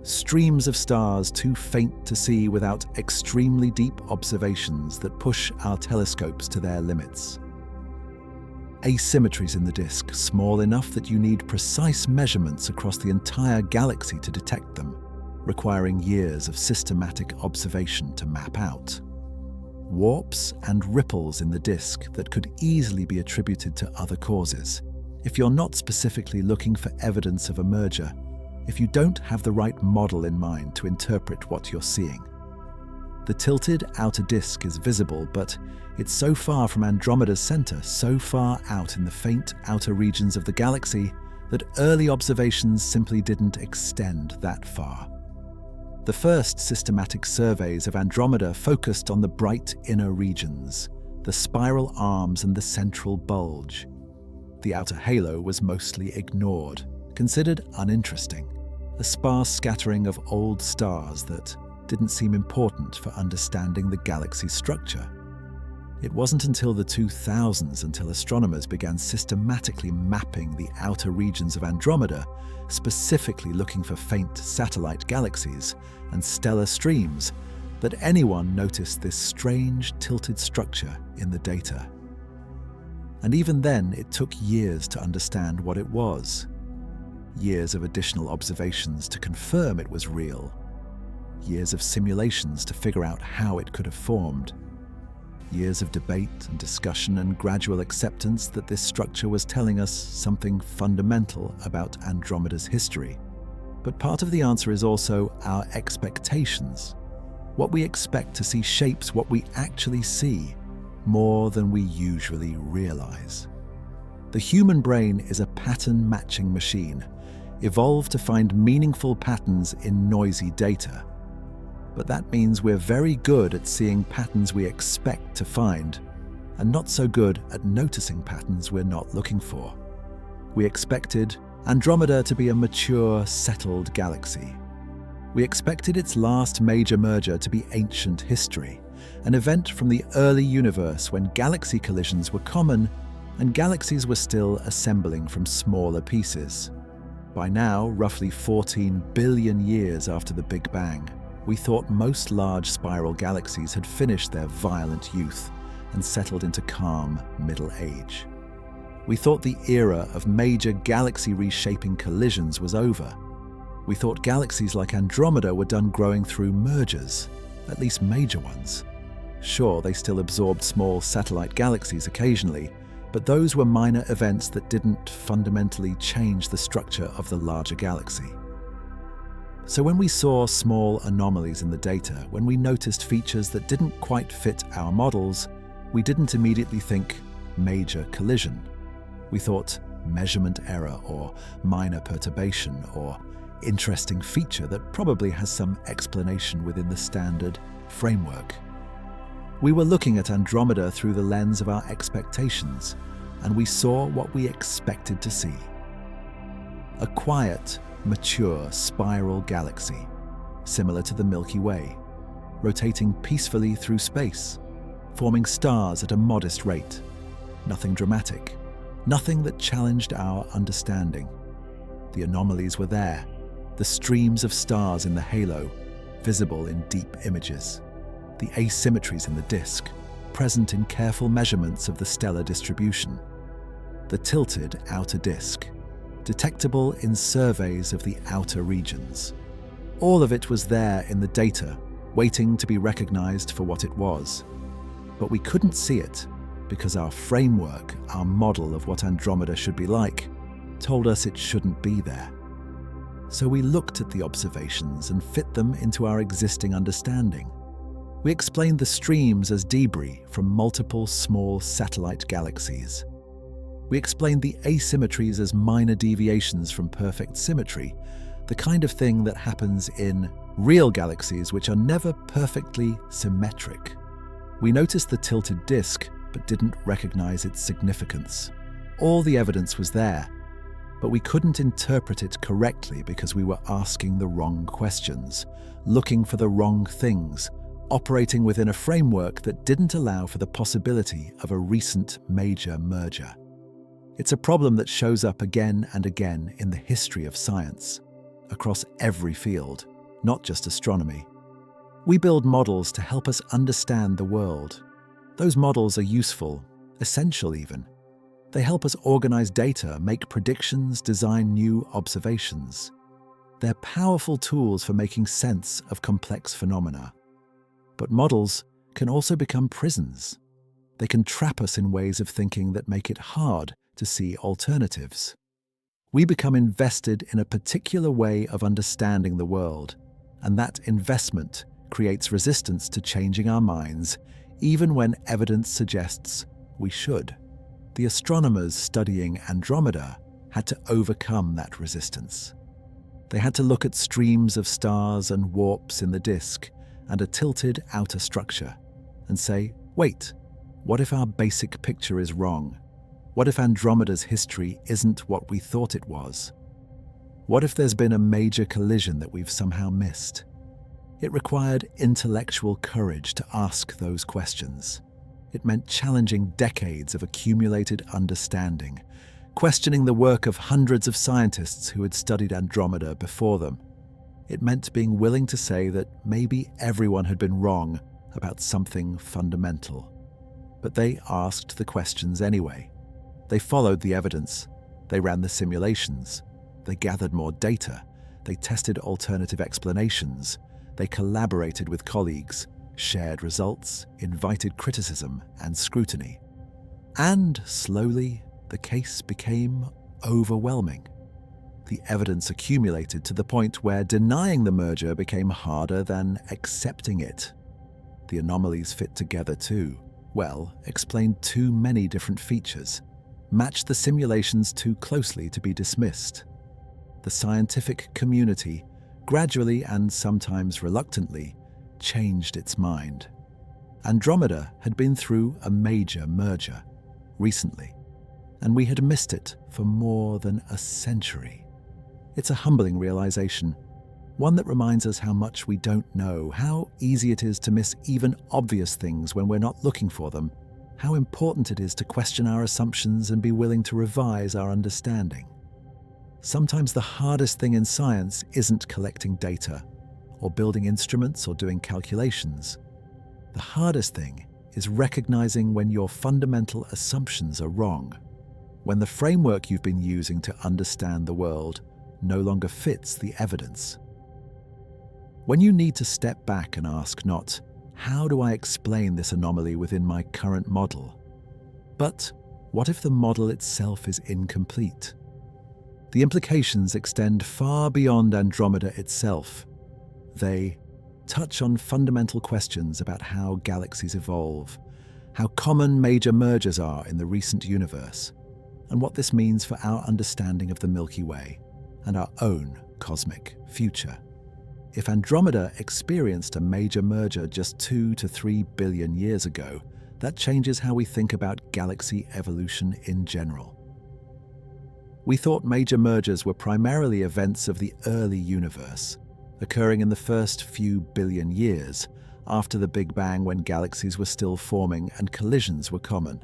Streams of stars too faint to see without extremely deep observations that push our telescopes to their limits. Asymmetries in the disk, small enough that you need precise measurements across the entire galaxy to detect them, requiring years of systematic observation to map out. Warps and ripples in the disk that could easily be attributed to other causes, If you're not specifically looking for evidence of a merger, if you don't have the right model in mind to interpret what you're seeing. The tilted outer disk is visible, but it's so far from Andromeda's center, so far out in the faint outer regions of the galaxy, that early observations simply didn't extend that far. The first systematic surveys of Andromeda focused on the bright inner regions, the spiral arms and the central bulge. The outer halo was mostly ignored, considered uninteresting, a sparse scattering of old stars that didn't seem important for understanding the galaxy's structure. It wasn't until the 2000s until astronomers began systematically mapping the outer regions of Andromeda, specifically looking for faint satellite galaxies and stellar streams, that anyone noticed this strange tilted structure in the data. And even then, it took years to understand what it was. Years of additional observations to confirm it was real. Years of simulations to figure out how it could have formed. Years of debate and discussion and gradual acceptance that this structure was telling us something fundamental about Andromeda's history. But part of the answer is also our expectations. What we expect to see shapes what we actually see more than we usually realize. The human brain is a pattern-matching machine, evolved to find meaningful patterns in noisy data. But that means we're very good at seeing patterns we expect to find, and not so good at noticing patterns we're not looking for. We expected Andromeda to be a mature, settled galaxy. We expected its last major merger to be ancient history, an event from the early universe when galaxy collisions were common and galaxies were still assembling from smaller pieces. By now, roughly 14 billion years after the Big Bang, we thought most large spiral galaxies had finished their violent youth and settled into calm middle age. We thought the era of major galaxy reshaping collisions was over. We thought galaxies like Andromeda were done growing through mergers, at least major ones. Sure, they still absorbed small satellite galaxies occasionally, but those were minor events that didn't fundamentally change the structure of the larger galaxy. So when we saw small anomalies in the data, when we noticed features that didn't quite fit our models, we didn't immediately think major collision. We thought measurement error or minor perturbation or interesting feature that probably has some explanation within the standard framework. We were looking at Andromeda through the lens of our expectations, and we saw what we expected to see. A quiet, mature spiral galaxy, similar to the Milky Way, rotating peacefully through space, forming stars at a modest rate. Nothing dramatic, nothing that challenged our understanding. The anomalies were there, the streams of stars in the halo, visible in deep images. The asymmetries in the disk, present in careful measurements of the stellar distribution. The tilted outer disk, detectable in surveys of the outer regions. All of it was there in the data, waiting to be recognized for what it was. But we couldn't see it because our framework, our model of what Andromeda should be like, told us it shouldn't be there. So we looked at the observations and fit them into our existing understanding. We explained the streams as debris from multiple small satellite galaxies. We explained the asymmetries as minor deviations from perfect symmetry, the kind of thing that happens in real galaxies which are never perfectly symmetric. We noticed the tilted disk, but didn't recognize its significance. All the evidence was there, but we couldn't interpret it correctly because we were asking the wrong questions, looking for the wrong things, operating within a framework that didn't allow for the possibility of a recent major merger. It's a problem that shows up again and again in the history of science, across every field, not just astronomy. We build models to help us understand the world. Those models are useful, essential even. They help us organize data, make predictions, design new observations. They're powerful tools for making sense of complex phenomena. But models can also become prisons. They can trap us in ways of thinking that make it hard to see alternatives. We become invested in a particular way of understanding the world, and that investment creates resistance to changing our minds, even when evidence suggests we should. The astronomers studying Andromeda had to overcome that resistance. They had to look at streams of stars and warps in the disk and a tilted outer structure and say, wait, what if our basic picture is wrong? What if Andromeda's history isn't what we thought it was? What if there's been a major collision that we've somehow missed? It required intellectual courage to ask those questions. It meant challenging decades of accumulated understanding, questioning the work of hundreds of scientists who had studied Andromeda before them. It meant being willing to say that maybe everyone had been wrong about something fundamental. But they asked the questions anyway. They followed the evidence. They ran the simulations. They gathered more data. They tested alternative explanations. They collaborated with colleagues, shared results, invited criticism and scrutiny. And slowly, the case became overwhelming. The evidence accumulated to the point where denying the merger became harder than accepting it. The anomalies fit together too well, explained too many different features, matched the simulations too closely to be dismissed. The scientific community, gradually and sometimes reluctantly, changed its mind. Andromeda had been through a major merger recently, and we had missed it for more than a century. It's a humbling realization, one that reminds us how much we don't know, how easy it is to miss even obvious things when we're not looking for them, how important it is to question our assumptions and be willing to revise our understanding. Sometimes the hardest thing in science isn't collecting data, or building instruments or doing calculations. The hardest thing is recognizing when your fundamental assumptions are wrong, when the framework you've been using to understand the world no longer fits the evidence. When you need to step back and ask not, how do I explain this anomaly within my current model? But what if the model itself is incomplete? The implications extend far beyond Andromeda itself. They touch on fundamental questions about how galaxies evolve, how common major mergers are in the recent universe, and what this means for our understanding of the Milky Way and our own cosmic future. If Andromeda experienced a major merger just 2 to 3 billion years ago, that changes how we think about galaxy evolution in general. We thought major mergers were primarily events of the early universe, occurring in the first few billion years, after the Big Bang when galaxies were still forming and collisions were common.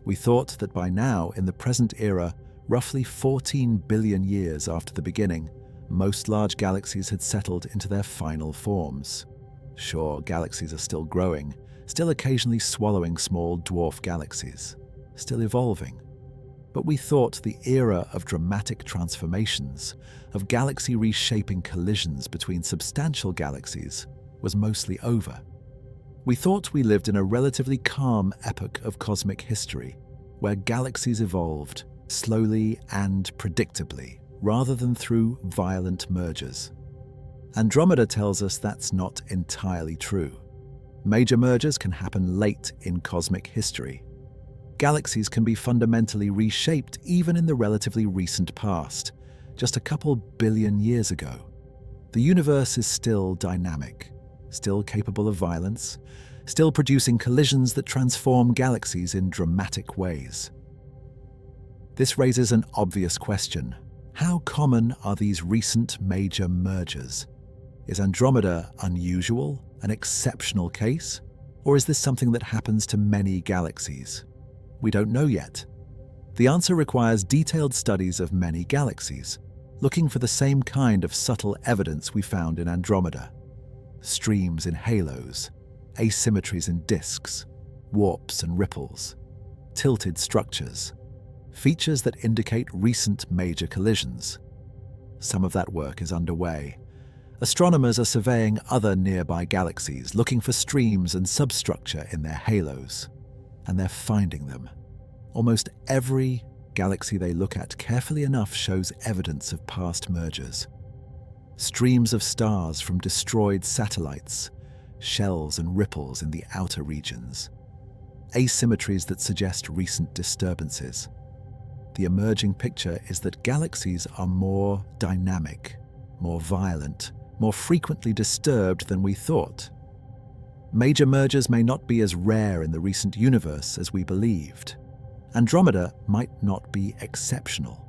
We thought that by now, in the present era, roughly 14 billion years after the beginning, most large galaxies had settled into their final forms. Sure, galaxies are still growing, still occasionally swallowing small dwarf galaxies, still evolving. But we thought the era of dramatic transformations, of galaxy reshaping collisions between substantial galaxies, was mostly over. We thought we lived in a relatively calm epoch of cosmic history, where galaxies evolved slowly and predictably, rather than through violent mergers. Andromeda tells us that's not entirely true. Major mergers can happen late in cosmic history. Galaxies can be fundamentally reshaped even in the relatively recent past, just a couple billion years ago. The universe is still dynamic, still capable of violence, still producing collisions that transform galaxies in dramatic ways. This raises an obvious question. How common are these recent major mergers? Is Andromeda unusual, an exceptional case? Or is this something that happens to many galaxies? We don't know yet. The answer requires detailed studies of many galaxies, looking for the same kind of subtle evidence we found in Andromeda. Streams in halos, asymmetries in disks, warps and ripples, tilted structures, features that indicate recent major collisions. Some of that work is underway. Astronomers are surveying other nearby galaxies, looking for streams and substructure in their halos. And they're finding them. Almost every galaxy they look at carefully enough shows evidence of past mergers. Streams of stars from destroyed satellites, shells and ripples in the outer regions. Asymmetries that suggest recent disturbances. The emerging picture is that galaxies are more dynamic, more violent, more frequently disturbed than we thought. Major mergers may not be as rare in the recent universe as we believed. Andromeda might not be exceptional.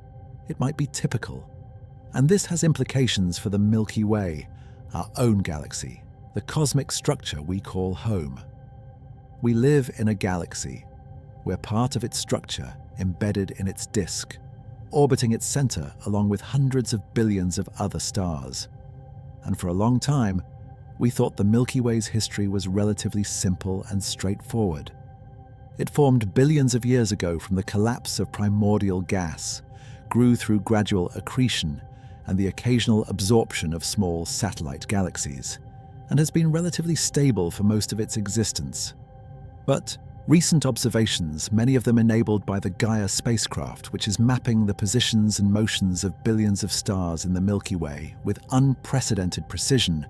It might be typical. And this has implications for the Milky Way, our own galaxy, the cosmic structure we call home. We live in a galaxy. We're part of its structure, embedded in its disk, orbiting its center along with hundreds of billions of other stars. And for a long time, we thought the Milky Way's history was relatively simple and straightforward. It formed billions of years ago from the collapse of primordial gas, grew through gradual accretion and the occasional absorption of small satellite galaxies, and has been relatively stable for most of its existence. But recent observations, many of them enabled by the Gaia spacecraft, which is mapping the positions and motions of billions of stars in the Milky Way with unprecedented precision,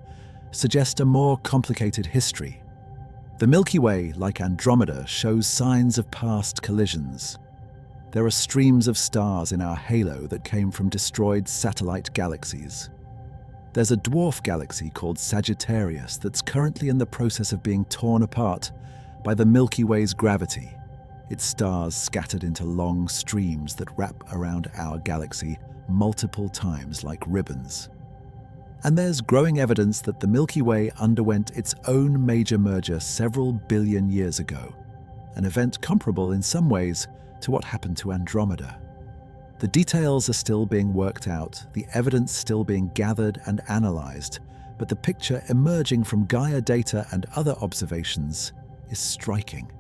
suggest a more complicated history. The Milky Way, like Andromeda, shows signs of past collisions. There are streams of stars in our halo that came from destroyed satellite galaxies. There's a dwarf galaxy called Sagittarius that's currently in the process of being torn apart by the Milky Way's gravity, its stars scattered into long streams that wrap around our galaxy multiple times like ribbons. And there's growing evidence that the Milky Way underwent its own major merger several billion years ago, an event comparable in some ways to what happened to Andromeda. The details are still being worked out, the evidence still being gathered and analyzed, but the picture emerging from Gaia data and other observations is striking.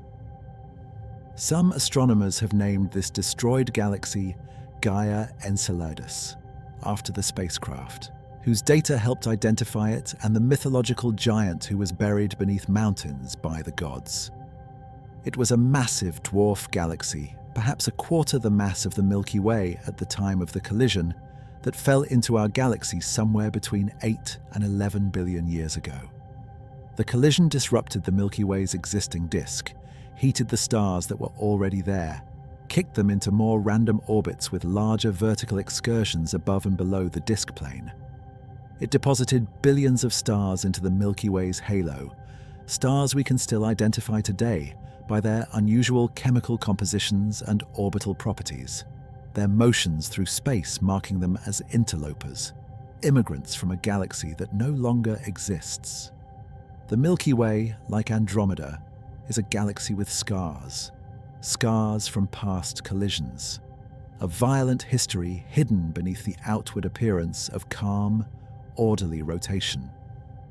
Some astronomers have named this destroyed galaxy Gaia Enceladus, after the spacecraft, whose data helped identify it, and the mythological giant who was buried beneath mountains by the gods. It was a massive dwarf galaxy, perhaps a quarter the mass of the Milky Way at the time of the collision, that fell into our galaxy somewhere between 8 and 11 billion years ago. The collision disrupted the Milky Way's existing disk, heated the stars that were already there, kicked them into more random orbits with larger vertical excursions above and below the disk plane. It deposited billions of stars into the Milky Way's halo, stars we can still identify today by their unusual chemical compositions and orbital properties, their motions through space marking them as interlopers, immigrants from a galaxy that no longer exists. The Milky Way, like Andromeda, is a galaxy with scars from past collisions, a violent history hidden beneath the outward appearance of calm, orderly rotation.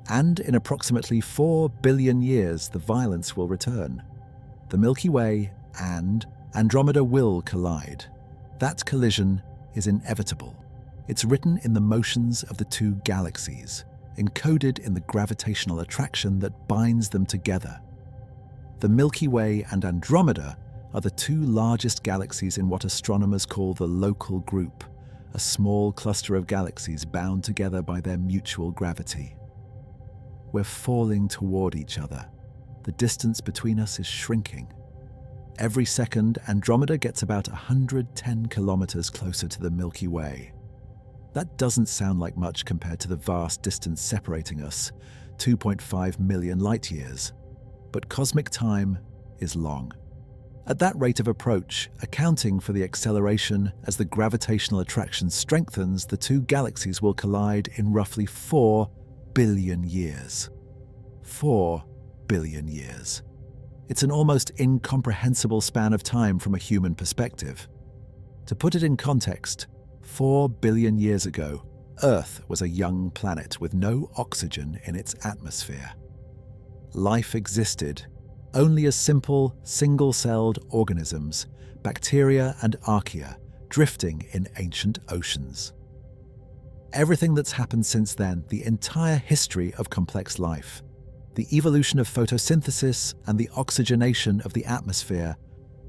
And in approximately 4 billion years, the violence will return. The Milky Way and Andromeda will collide. That collision is inevitable. It's written in the motions of the two galaxies, encoded in the gravitational attraction that binds them together. The Milky Way and Andromeda are the two largest galaxies in what astronomers call the local group, a small cluster of galaxies bound together by their mutual gravity. We're falling toward each other. The distance between us is shrinking. Every second, Andromeda gets about 110 kilometers closer to the Milky Way. That doesn't sound like much compared to the vast distance separating us, 2.5 million light-years. But cosmic time is long. At that rate of approach, accounting for the acceleration as the gravitational attraction strengthens, the two galaxies will collide in roughly 4 billion years. 4 billion years. It's an almost incomprehensible span of time from a human perspective. To put it in context, 4 billion years ago, Earth was a young planet with no oxygen in its atmosphere. Life existed only as simple, single-celled organisms, bacteria and archaea, drifting in ancient oceans. Everything that's happened since then, the entire history of complex life, the evolution of photosynthesis and the oxygenation of the atmosphere,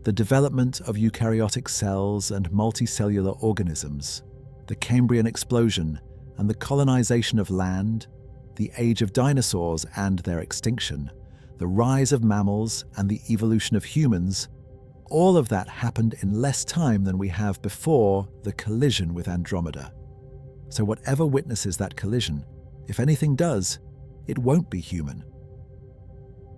The development of eukaryotic cells and multicellular organisms, the Cambrian explosion and the colonization of land, the age of dinosaurs and their extinction, the rise of mammals and the evolution of humans, all of that happened in less time than we have before the collision with Andromeda. So whatever witnesses that collision, if anything does, it won't be human.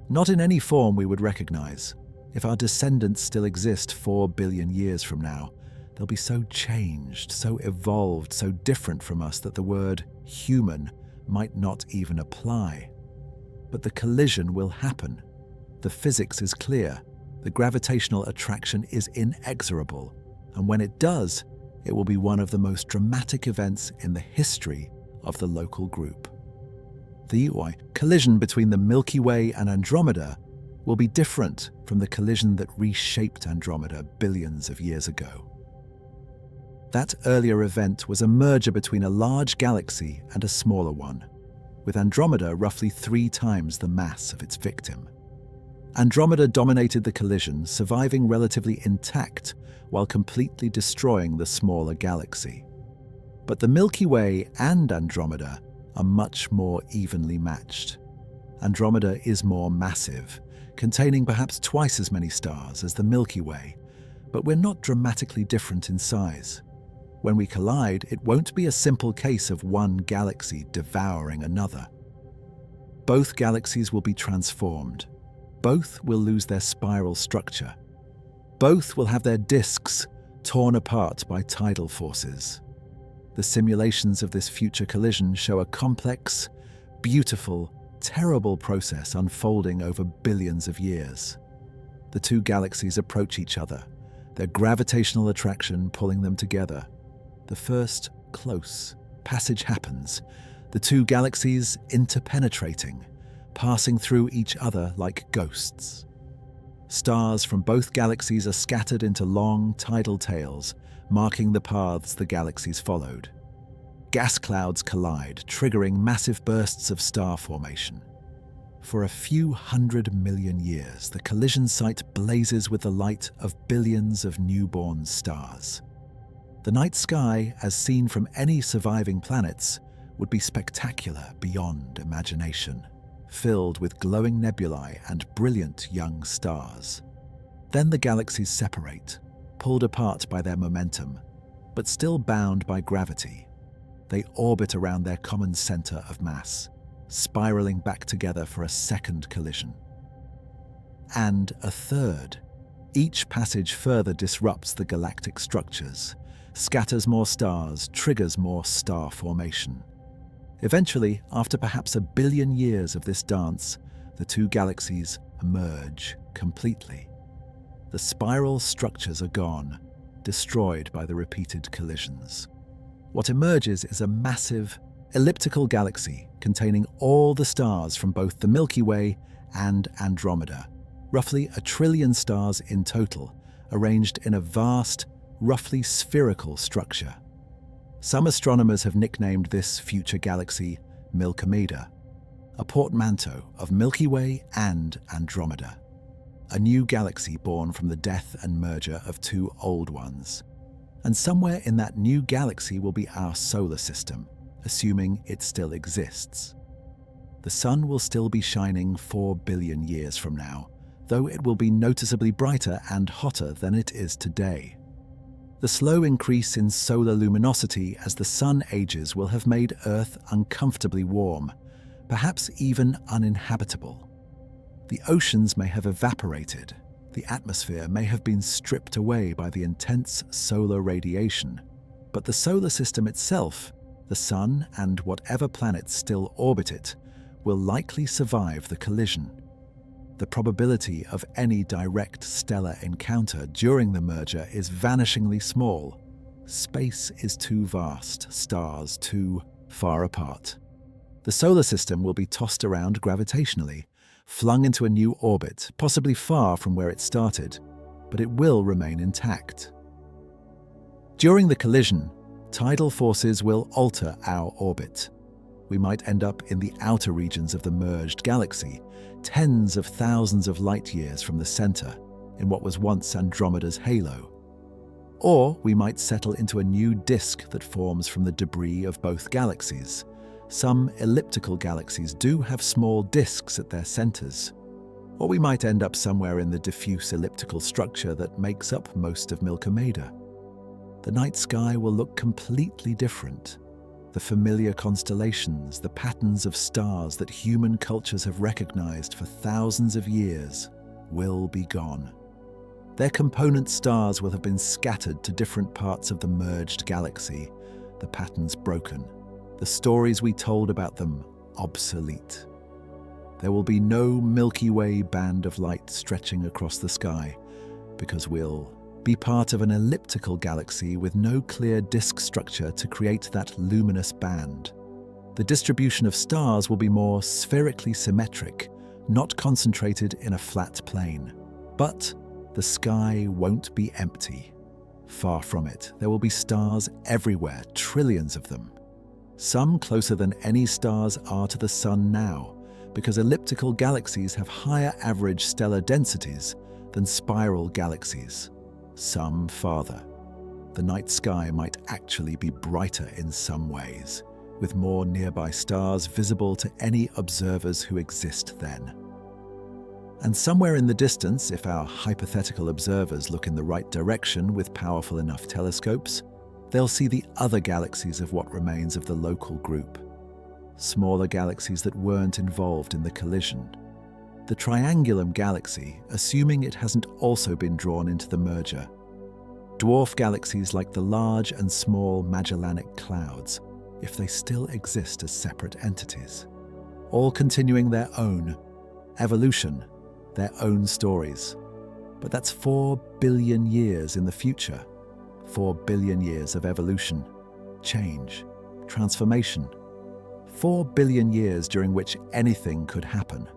Not in any form we would recognize. If our descendants still exist 4 billion years from now, they'll be so changed, so evolved, so different from us that the word human might not even apply. But the collision will happen. The physics is clear. The gravitational attraction is inexorable. And when it does, it will be one of the most dramatic events in the history of the local group. The collision between the Milky Way and Andromeda will be different from the collision that reshaped Andromeda billions of years ago. That earlier event was a merger between a large galaxy and a smaller one, with Andromeda roughly 3 times the mass of its victim. Andromeda dominated the collision, surviving relatively intact while completely destroying the smaller galaxy. But the Milky Way and Andromeda are much more evenly matched. Andromeda is more massive, containing perhaps twice as many stars as the Milky Way, but we're not dramatically different in size. When we collide, it won't be a simple case of one galaxy devouring another. Both galaxies will be transformed. Both will lose their spiral structure. Both will have their disks torn apart by tidal forces. The simulations of this future collision show a complex, beautiful, terrible process unfolding over billions of years. The 2 galaxies approach each other, their gravitational attraction pulling them together. The first close passage happens, the 2 galaxies interpenetrating, passing through each other like ghosts. Stars from both galaxies are scattered into long tidal tails, marking the paths the galaxies followed. Gas clouds collide, triggering massive bursts of star formation. For a few 100 million years, the collision site blazes with the light of billions of newborn stars. The night sky, as seen from any surviving planets, would be spectacular beyond imagination, filled with glowing nebulae and brilliant young stars. Then the galaxies separate, pulled apart by their momentum, but still bound by gravity. They orbit around their common center of mass, spiraling back together for a second collision. And a third. Each passage further disrupts the galactic structures, scatters more stars, triggers more star formation. Eventually, after perhaps 1 billion years of this dance, the 2 galaxies merge completely. The spiral structures are gone, destroyed by the repeated collisions. What emerges is a massive, elliptical galaxy containing all the stars from both the Milky Way and Andromeda, roughly 1 trillion stars in total, arranged in a vast, roughly spherical structure. Some astronomers have nicknamed this future galaxy Milkomeda, a portmanteau of Milky Way and Andromeda, a new galaxy born from the death and merger of 2 old ones. And somewhere in that new galaxy will be our solar system, assuming it still exists. The sun will still be shining 4 billion years from now, though it will be noticeably brighter and hotter than it is today. The slow increase in solar luminosity as the sun ages will have made Earth uncomfortably warm, perhaps even uninhabitable. The oceans may have evaporated, the atmosphere may have been stripped away by the intense solar radiation, but the solar system itself, the sun and whatever planets still orbit it, will likely survive the collision. The probability of any direct stellar encounter during the merger is vanishingly small. Space is too vast, stars too far apart. The solar system will be tossed around gravitationally, flung into a new orbit, possibly far from where it started, but it will remain intact. During the collision, tidal forces will alter our orbit. We might end up in the outer regions of the merged galaxy, tens of thousands of light years from the center, in what was once Andromeda's halo. Or we might settle into a new disk that forms from the debris of both galaxies. Some elliptical galaxies do have small disks at their centers. Or we might end up somewhere in the diffuse elliptical structure that makes up most of Milkomeda. The night sky will look completely different. The familiar constellations, the patterns of stars that human cultures have recognized for thousands of years, will be gone. Their component stars will have been scattered to different parts of the merged galaxy, the patterns broken, the stories we told about them obsolete. There will be no Milky Way band of light stretching across the sky, because we'll be part of an elliptical galaxy with no clear disk structure to create that luminous band. The distribution of stars will be more spherically symmetric, not concentrated in a flat plane. But the sky won't be empty. Far from it, there will be stars everywhere, trillions of them. Some closer than any stars are to the Sun now, because elliptical galaxies have higher average stellar densities than spiral galaxies. Some farther. The night sky might actually be brighter in some ways, with more nearby stars visible to any observers who exist then. And somewhere in the distance, if our hypothetical observers look in the right direction with powerful enough telescopes, they'll see the other galaxies of what remains of the local group. Smaller galaxies that weren't involved in the collision. The Triangulum galaxy, assuming it hasn't also been drawn into the merger. Dwarf galaxies like the Large and Small Magellanic Clouds, if they still exist as separate entities. All continuing their own evolution, their own stories. But that's 4 billion years in the future. 4 billion years of evolution, change, transformation. 4 billion years during which anything could happen.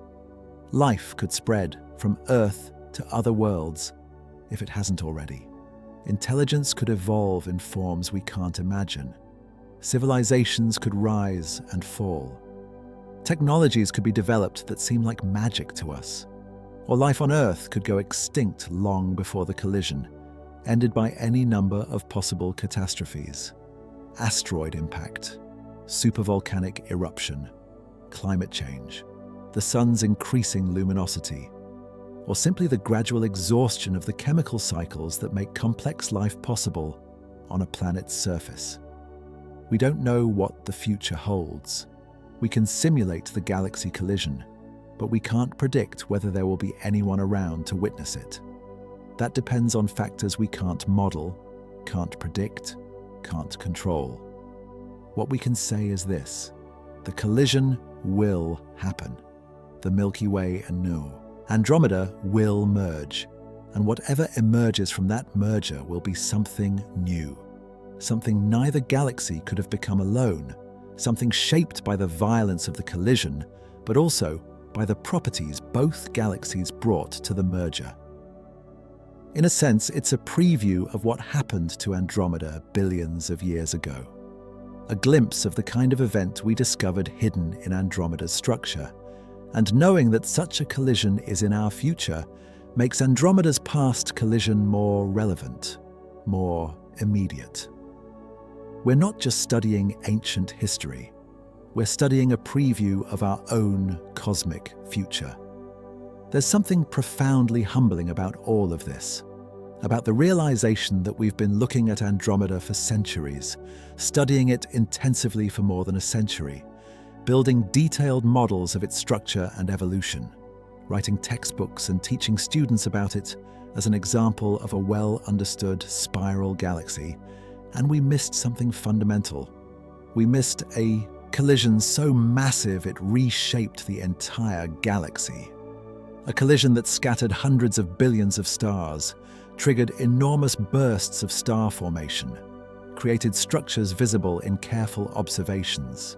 Life could spread from Earth to other worlds, if it hasn't already. Intelligence could evolve in forms we can't imagine. Civilizations could rise and fall. Technologies could be developed that seem like magic to us. Or life on Earth could go extinct long before the collision, ended by any number of possible catastrophes. Asteroid impact, supervolcanic eruption, climate change, the sun's increasing luminosity, or simply the gradual exhaustion of the chemical cycles that make complex life possible on a planet's surface. We don't know what the future holds. We can simulate the galaxy collision, but we can't predict whether there will be anyone around to witness it. That depends on factors we can't model, can't predict, can't control. What we can say is this: the collision will happen. The Milky Way and Andromeda will merge, and whatever emerges from that merger will be something new. Something neither galaxy could have become alone, something shaped by the violence of the collision, but also by the properties both galaxies brought to the merger. In a sense, it's a preview of what happened to Andromeda billions of years ago. A glimpse of the kind of event we discovered hidden in Andromeda's structure. And knowing that such a collision is in our future makes Andromeda's past collision more relevant, more immediate. We're not just studying ancient history. We're studying a preview of our own cosmic future. There's something profoundly humbling about all of this, about the realization that we've been looking at Andromeda for centuries, studying it intensively for more than a century, building detailed models of its structure and evolution, writing textbooks and teaching students about it as an example of a well-understood spiral galaxy, and we missed something fundamental. We missed a collision so massive it reshaped the entire galaxy. A collision that scattered hundreds of billions of stars, triggered enormous bursts of star formation, created structures visible in careful observations.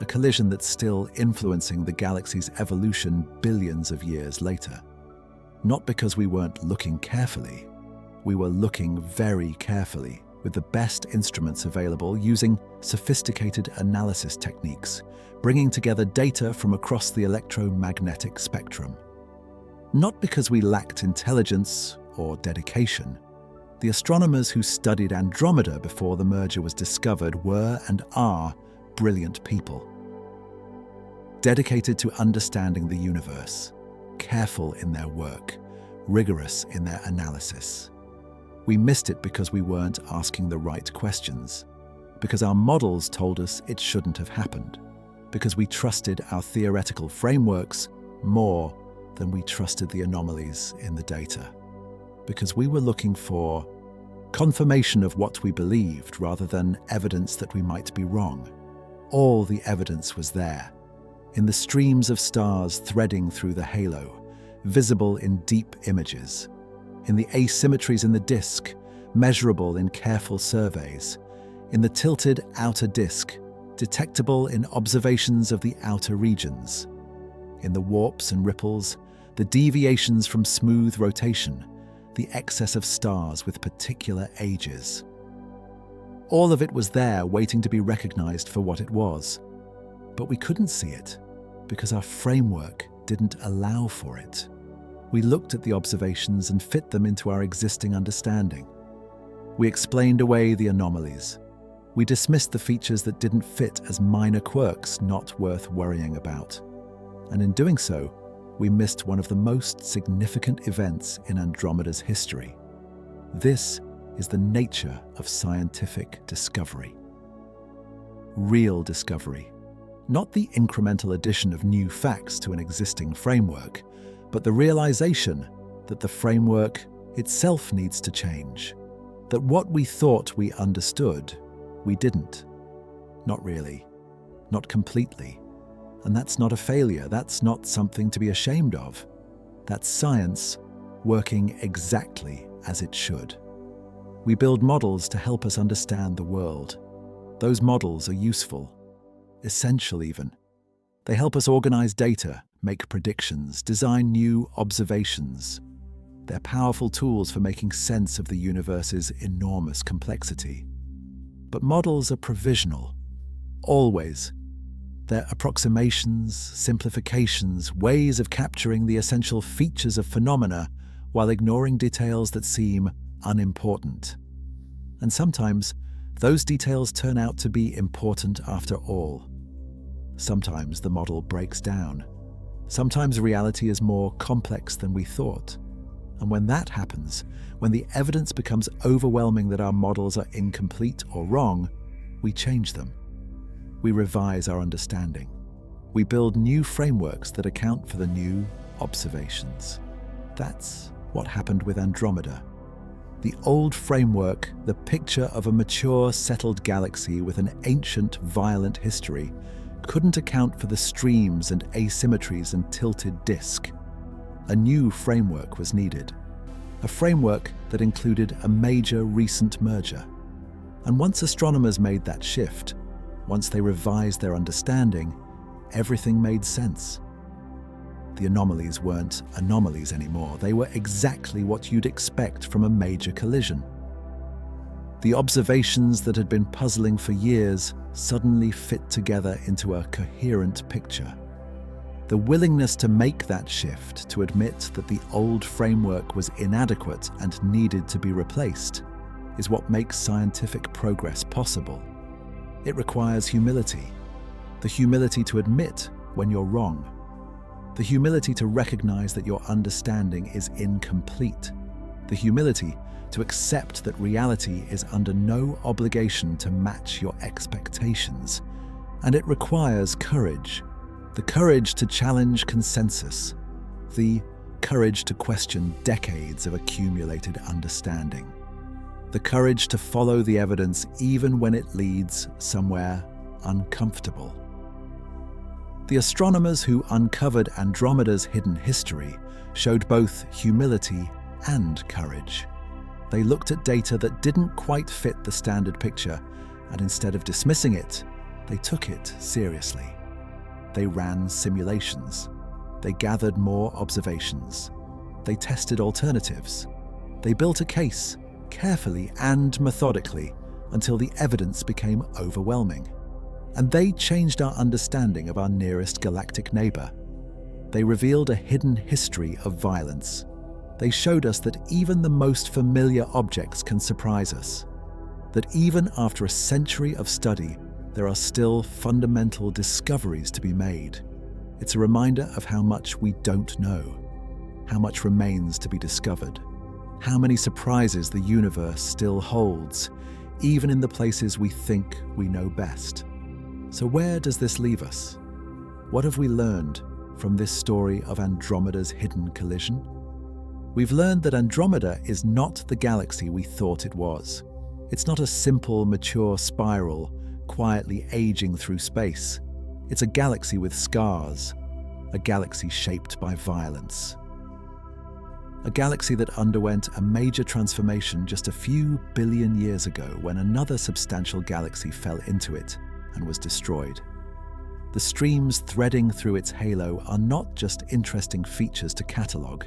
A collision that's still influencing the galaxy's evolution billions of years later. Not because we weren't looking carefully. We were looking very carefully, with the best instruments available, using sophisticated analysis techniques, bringing together data from across the electromagnetic spectrum. Not because we lacked intelligence or dedication. The astronomers who studied Andromeda before the merger was discovered were and are brilliant people. Dedicated to understanding the universe, careful in their work, rigorous in their analysis. We missed it because we weren't asking the right questions, because our models told us it shouldn't have happened, because we trusted our theoretical frameworks more than we trusted the anomalies in the data, because we were looking for confirmation of what we believed rather than evidence that we might be wrong. All the evidence was there, in the streams of stars threading through the halo, visible in deep images, in the asymmetries in the disk, measurable in careful surveys, in the tilted outer disk, detectable in observations of the outer regions, in the warps and ripples, the deviations from smooth rotation, the excess of stars with particular ages. All of it was there waiting to be recognized for what it was, but we couldn't see it because our framework didn't allow for it. We looked at the observations and fit them into our existing understanding. We explained away the anomalies. We dismissed the features that didn't fit as minor quirks not worth worrying about. And in doing so, we missed one of the most significant events in Andromeda's history. This is the nature of scientific discovery. Real discovery. Not the incremental addition of new facts to an existing framework, but the realization that the framework itself needs to change. That what we thought we understood, we didn't. Not really. Not completely. And that's not a failure. That's not something to be ashamed of. That's science working exactly as it should. We build models to help us understand the world. Those models are useful, essential even. They help us organize data, make predictions, design new observations. They're powerful tools for making sense of the universe's enormous complexity. But models are provisional. Always. They're approximations, simplifications, ways of capturing the essential features of phenomena while ignoring details that seem unimportant. And sometimes, those details turn out to be important after all. Sometimes the model breaks down. Sometimes reality is more complex than we thought. And when that happens, when the evidence becomes overwhelming that our models are incomplete or wrong, we change them. We revise our understanding. We build new frameworks that account for the new observations. That's what happened with Andromeda. The old framework, the picture of a mature, settled galaxy with an ancient, violent history, couldn't account for the streams and asymmetries and tilted disk. A new framework was needed. A framework that included a major recent merger. And once astronomers made that shift, once they revised their understanding, everything made sense. The anomalies weren't anomalies anymore. They were exactly what you'd expect from a major collision. The observations that had been puzzling for years suddenly fit together into a coherent picture. The willingness to make that shift, to admit that the old framework was inadequate and needed to be replaced, is what makes scientific progress possible. It requires humility. The humility to admit when you're wrong. The humility to recognize that your understanding is incomplete. The humility to accept that reality is under no obligation to match your expectations. And it requires courage. The courage to challenge consensus. The courage to question decades of accumulated understanding. The courage to follow the evidence even when it leads somewhere uncomfortable. The astronomers who uncovered Andromeda's hidden history showed both humility and courage. They looked at data that didn't quite fit the standard picture, and instead of dismissing it, they took it seriously. They ran simulations. They gathered more observations. They tested alternatives. They built a case, carefully and methodically, until the evidence became overwhelming. And they changed our understanding of our nearest galactic neighbor. They revealed a hidden history of violence. They showed us that even the most familiar objects can surprise us. That even after a century of study, there are still fundamental discoveries to be made. It's a reminder of how much we don't know, how much remains to be discovered, how many surprises the universe still holds, even in the places we think we know best. So where does this leave us? What have we learned from this story of Andromeda's hidden collision? We've learned that Andromeda is not the galaxy we thought it was. It's not a simple, mature spiral, quietly aging through space. It's a galaxy with scars, a galaxy shaped by violence. A galaxy that underwent a major transformation just a few billion years ago when another substantial galaxy fell into it and was destroyed. The streams threading through its halo are not just interesting features to catalogue.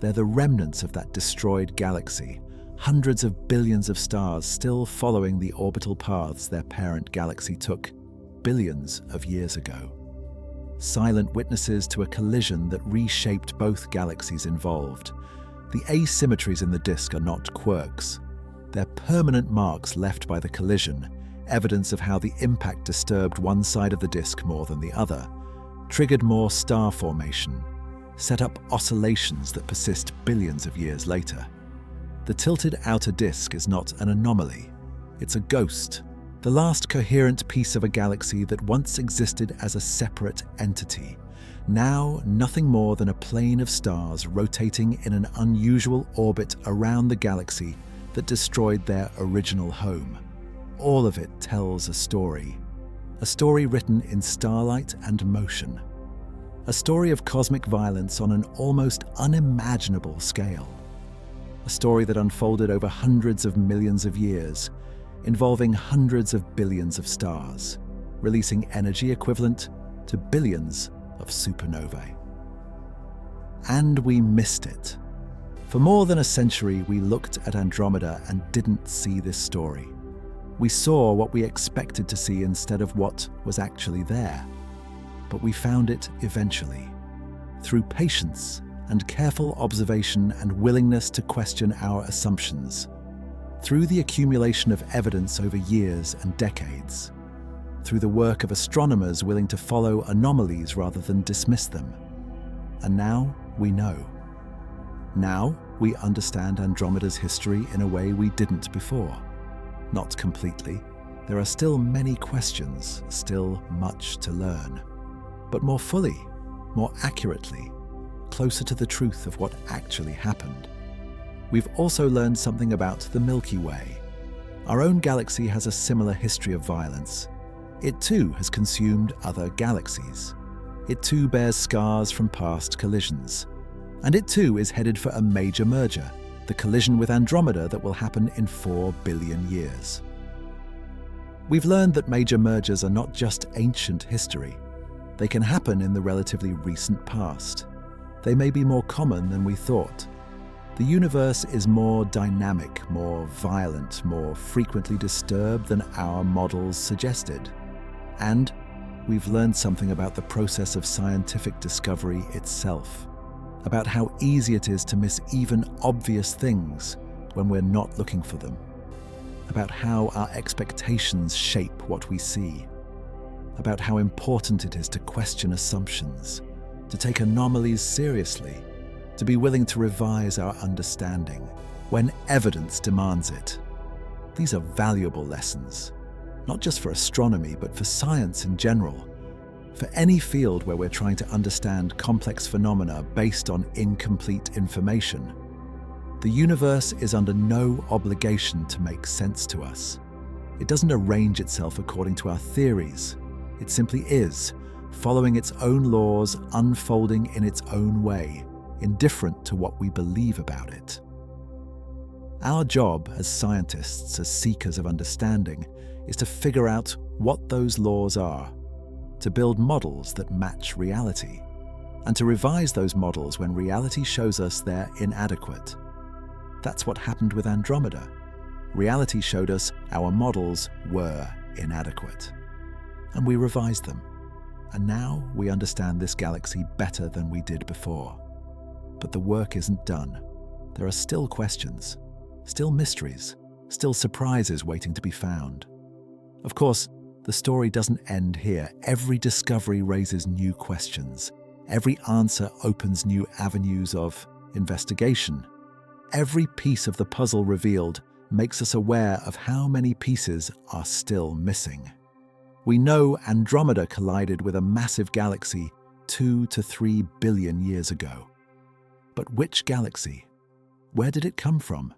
They're the remnants of that destroyed galaxy, hundreds of billions of stars still following the orbital paths their parent galaxy took billions of years ago. Silent witnesses to a collision that reshaped both galaxies involved. The asymmetries in the disk are not quirks. They're permanent marks left by the collision, evidence of how the impact disturbed one side of the disk more than the other, triggered more star formation, set up oscillations that persist billions of years later. The tilted outer disk is not an anomaly. It's a ghost, the last coherent piece of a galaxy that once existed as a separate entity. Now nothing more than a plane of stars rotating in an unusual orbit around the galaxy that destroyed their original home. All of it tells a story written in starlight and motion. A story of cosmic violence on an almost unimaginable scale. A story that unfolded over hundreds of millions of years, involving hundreds of billions of stars, releasing energy equivalent to billions of supernovae. And we missed it. For more than a century, we looked at Andromeda and didn't see this story. We saw what we expected to see instead of what was actually there. But we found it eventually, through patience and careful observation and willingness to question our assumptions, through the accumulation of evidence over years and decades, through the work of astronomers willing to follow anomalies rather than dismiss them. And now we know. Now we understand Andromeda's history in a way we didn't before. Not completely. There are still many questions, still much to learn. But more fully, more accurately, closer to the truth of what actually happened. We've also learned something about the Milky Way. Our own galaxy has a similar history of violence. It too has consumed other galaxies. It too bears scars from past collisions. And it too is headed for a major merger, the collision with Andromeda that will happen in 4 billion years. We've learned that major mergers are not just ancient history. They can happen in the relatively recent past. They may be more common than we thought. The universe is more dynamic, more violent, more frequently disturbed than our models suggested. And we've learned something about the process of scientific discovery itself, about how easy it is to miss even obvious things when we're not looking for them, about how our expectations shape what we see, about how important it is to question assumptions, to take anomalies seriously, to be willing to revise our understanding when evidence demands it. These are valuable lessons, not just for astronomy, but for science in general, for any field where we're trying to understand complex phenomena based on incomplete information. The universe is under no obligation to make sense to us. It doesn't arrange itself according to our theories. It simply is, following its own laws, unfolding in its own way, indifferent to what we believe about it. Our job as scientists, as seekers of understanding, is to figure out what those laws are, to build models that match reality, and to revise those models when reality shows us they're inadequate. That's what happened with Andromeda. Reality showed us our models were inadequate, and we revised them. And now we understand this galaxy better than we did before. But the work isn't done. There are still questions, still mysteries, still surprises waiting to be found. Of course, the story doesn't end here. Every discovery raises new questions. Every answer opens new avenues of investigation. Every piece of the puzzle revealed makes us aware of how many pieces are still missing. We know Andromeda collided with a massive galaxy 2 to 3 billion years ago. But which galaxy? Where did it come from?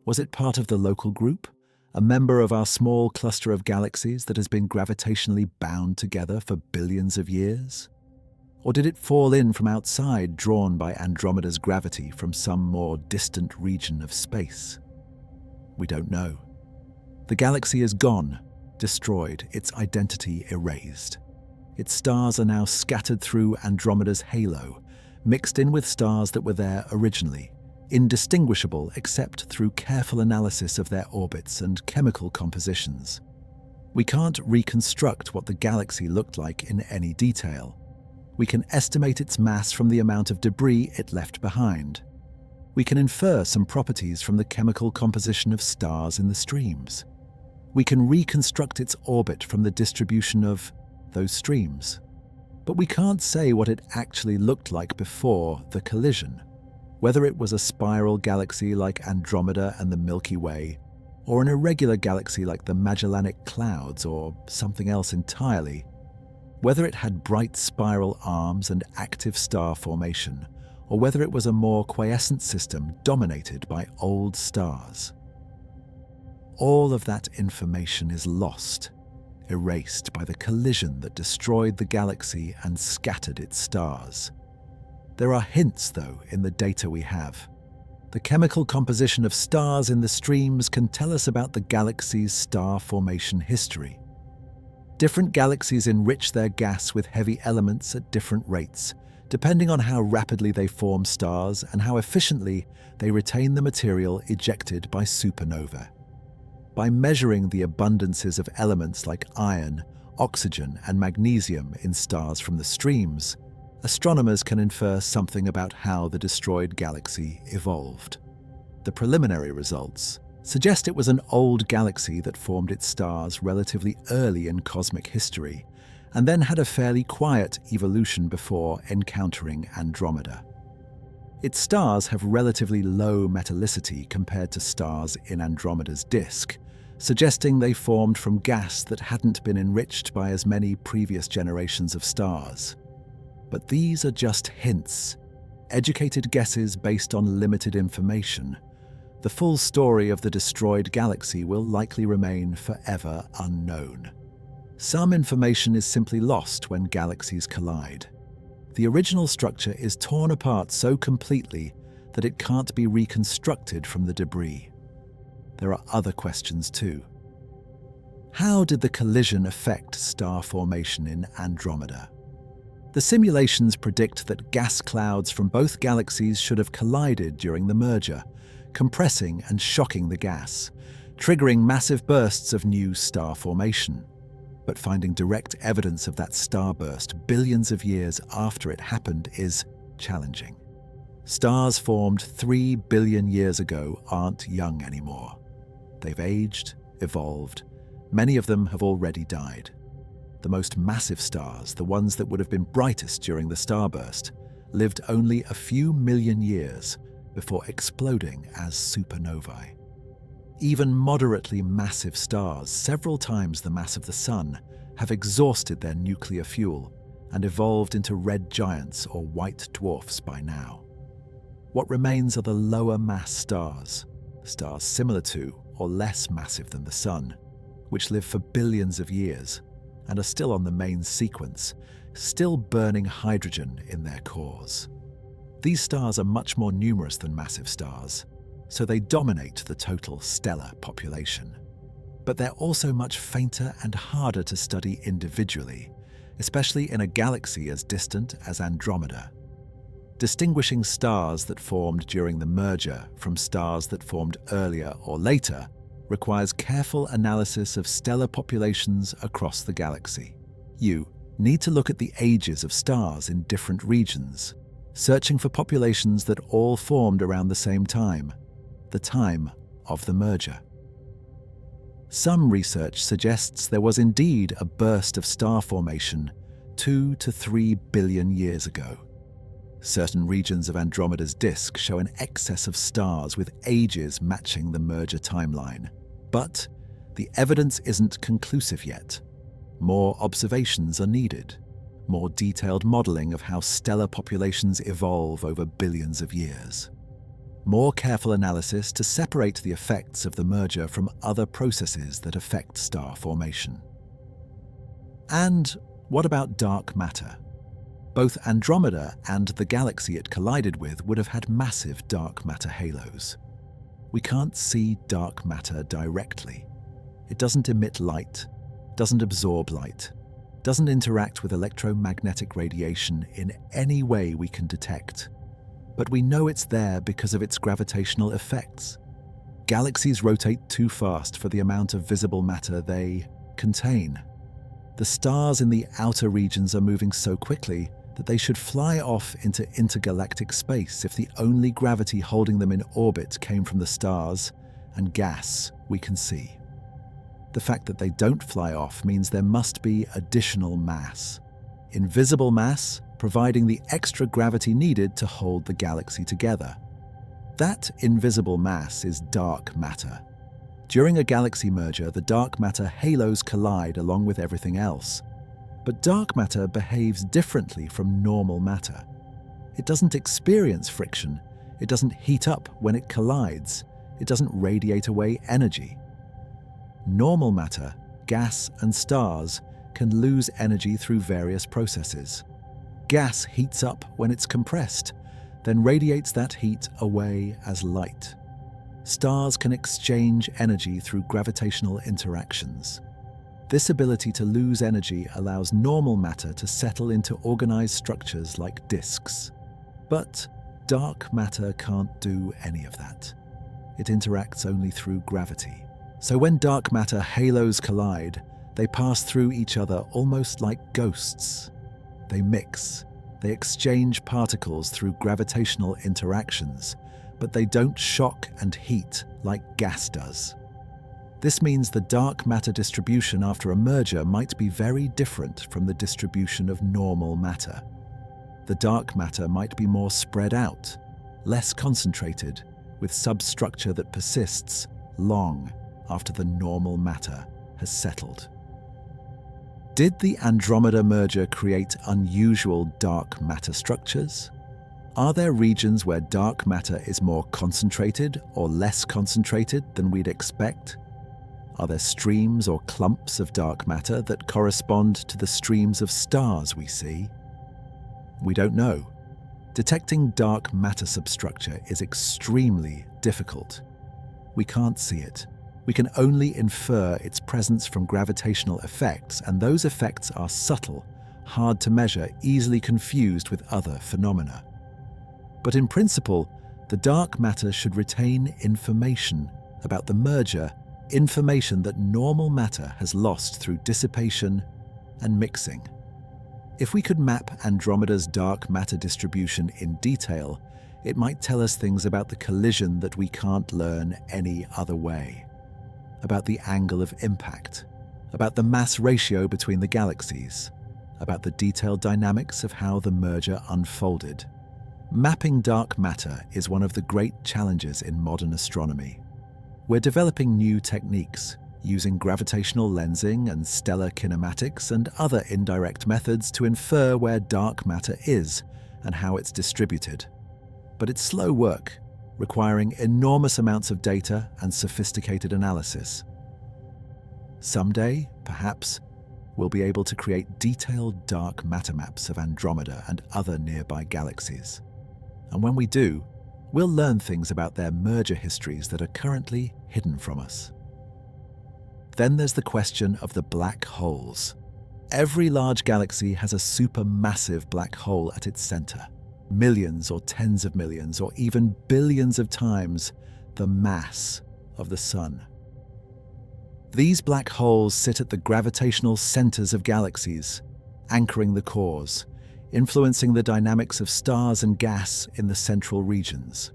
Was it part of the local group? A member of our small cluster of galaxies that has been gravitationally bound together for billions of years? Or did it fall in from outside, drawn by Andromeda's gravity from some more distant region of space? We don't know. The galaxy is gone, destroyed, its identity erased. Its stars are now scattered through Andromeda's halo, mixed in with stars that were there originally, indistinguishable except through careful analysis of their orbits and chemical compositions. We can't reconstruct what the galaxy looked like in any detail. We can estimate its mass from the amount of debris it left behind. We can infer some properties from the chemical composition of stars in the streams. We can reconstruct its orbit from the distribution of those streams. But we can't say what it actually looked like before the collision, whether it was a spiral galaxy like Andromeda and the Milky Way, or an irregular galaxy like the Magellanic Clouds, or something else entirely, whether it had bright spiral arms and active star formation, or whether it was a more quiescent system dominated by old stars. All of that information is lost, erased by the collision that destroyed the galaxy and scattered its stars. There are hints, though, in the data we have. The chemical composition of stars in the streams can tell us about the galaxy's star formation history. Different galaxies enrich their gas with heavy elements at different rates, depending on how rapidly they form stars and how efficiently they retain the material ejected by supernova. By measuring the abundances of elements like iron, oxygen, and magnesium in stars from the streams, astronomers can infer something about how the destroyed galaxy evolved. The preliminary results suggest it was an old galaxy that formed its stars relatively early in cosmic history, and then had a fairly quiet evolution before encountering Andromeda. Its stars have relatively low metallicity compared to stars in Andromeda's disk, suggesting they formed from gas that hadn't been enriched by as many previous generations of stars. But these are just hints, educated guesses based on limited information. The full story of the destroyed galaxy will likely remain forever unknown. Some information is simply lost when galaxies collide. The original structure is torn apart so completely that it can't be reconstructed from the debris. There are other questions too. How did the collision affect star formation in Andromeda? The simulations predict that gas clouds from both galaxies should have collided during the merger, compressing and shocking the gas, triggering massive bursts of new star formation. But finding direct evidence of that starburst billions of years after it happened is challenging. Stars formed 3 billion years ago aren't young anymore. They've aged, evolved. Many of them have already died. The most massive stars, the ones that would have been brightest during the starburst, lived only a few million years before exploding as supernovae. Even moderately massive stars, several times the mass of the Sun, have exhausted their nuclear fuel and evolved into red giants or white dwarfs by now. What remains are the lower mass stars, stars similar to or less massive than the Sun, which live for billions of years and are still on the main sequence, still burning hydrogen in their cores. These stars are much more numerous than massive stars, so they dominate the total stellar population. But they're also much fainter and harder to study individually, especially in a galaxy as distant as Andromeda. Distinguishing stars that formed during the merger from stars that formed earlier or later requires careful analysis of stellar populations across the galaxy. You, need to look at the ages of stars in different regions, searching for populations that all formed around the same time, the time of the merger. Some research suggests there was indeed a burst of star formation 2 to 3 billion years ago. Certain regions of Andromeda's disk show an excess of stars with ages matching the merger timeline. But the evidence isn't conclusive yet. More observations are needed, more detailed modeling of how stellar populations evolve over billions of years, more careful analysis to separate the effects of the merger from other processes that affect star formation. And what about dark matter? Both Andromeda and the galaxy it collided with would have had massive dark matter halos. We can't see dark matter directly. It doesn't emit light, doesn't absorb light, doesn't interact with electromagnetic radiation in any way we can detect. But we know it's there because of its gravitational effects. Galaxies rotate too fast for the amount of visible matter they contain. The stars in the outer regions are moving so quickly that they should fly off into intergalactic space if the only gravity holding them in orbit came from the stars and gas we can see. The fact that they don't fly off means there must be additional mass. Invisible mass, providing the extra gravity needed to hold the galaxy together. That invisible mass is dark matter. During a galaxy merger, the dark matter halos collide along with everything else. But dark matter behaves differently from normal matter. It doesn't experience friction, it doesn't heat up when it collides, it doesn't radiate away energy. Normal matter, gas and stars, can lose energy through various processes. Gas heats up when it's compressed, then radiates that heat away as light. Stars can exchange energy through gravitational interactions. This ability to lose energy allows normal matter to settle into organized structures like disks. But dark matter can't do any of that. It interacts only through gravity. So when dark matter halos collide, they pass through each other almost like ghosts. They mix, they exchange particles through gravitational interactions, but they don't shock and heat like gas does. This means the dark matter distribution after a merger might be very different from the distribution of normal matter. The dark matter might be more spread out, less concentrated, with substructure that persists long after the normal matter has settled. Did the Andromeda merger create unusual dark matter structures? Are there regions where dark matter is more concentrated or less concentrated than we'd expect? Are there streams or clumps of dark matter that correspond to the streams of stars we see? We don't know. Detecting dark matter substructure is extremely difficult. We can't see it. We can only infer its presence from gravitational effects, and those effects are subtle, hard to measure, easily confused with other phenomena. But in principle, the dark matter should retain information about the merger, information that normal matter has lost through dissipation and mixing. If we could map Andromeda's dark matter distribution in detail, it might tell us things about the collision that we can't learn any other way. About the angle of impact, about the mass ratio between the galaxies, about the detailed dynamics of how the merger unfolded. Mapping dark matter is one of the great challenges in modern astronomy. We're developing new techniques, using gravitational lensing and stellar kinematics and other indirect methods to infer where dark matter is and how it's distributed. But it's slow work, requiring enormous amounts of data and sophisticated analysis. Someday, perhaps, we'll be able to create detailed dark matter maps of Andromeda and other nearby galaxies. And when we do, we'll learn things about their merger histories that are currently hidden from us. Then there's the question of the black holes. Every large galaxy has a supermassive black hole at its center. Millions or tens of millions or even billions of times the mass of the Sun. These black holes sit at the gravitational centers of galaxies. anchoring the cores, influencing the dynamics of stars and gas in the central regions.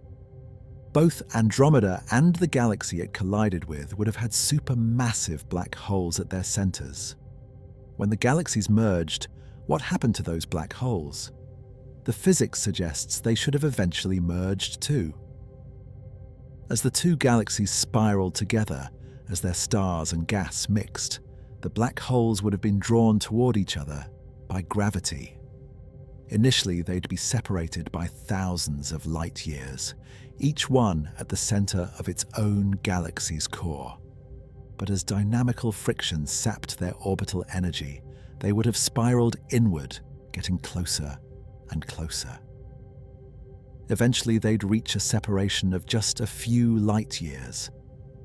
Both Andromeda and the galaxy it collided with would have had supermassive black holes at their centers. When the galaxies merged, what happened to those black holes? The physics suggests they should have eventually merged too. As the two galaxies spiraled together, as their stars and gas mixed, the black holes would have been drawn toward each other by gravity. Initially, they'd be separated by thousands of light years, each one at the center of its own galaxy's core. But as dynamical friction sapped their orbital energy, they would have spiraled inward, getting closer and closer. Eventually, they'd reach a separation of just a few light years.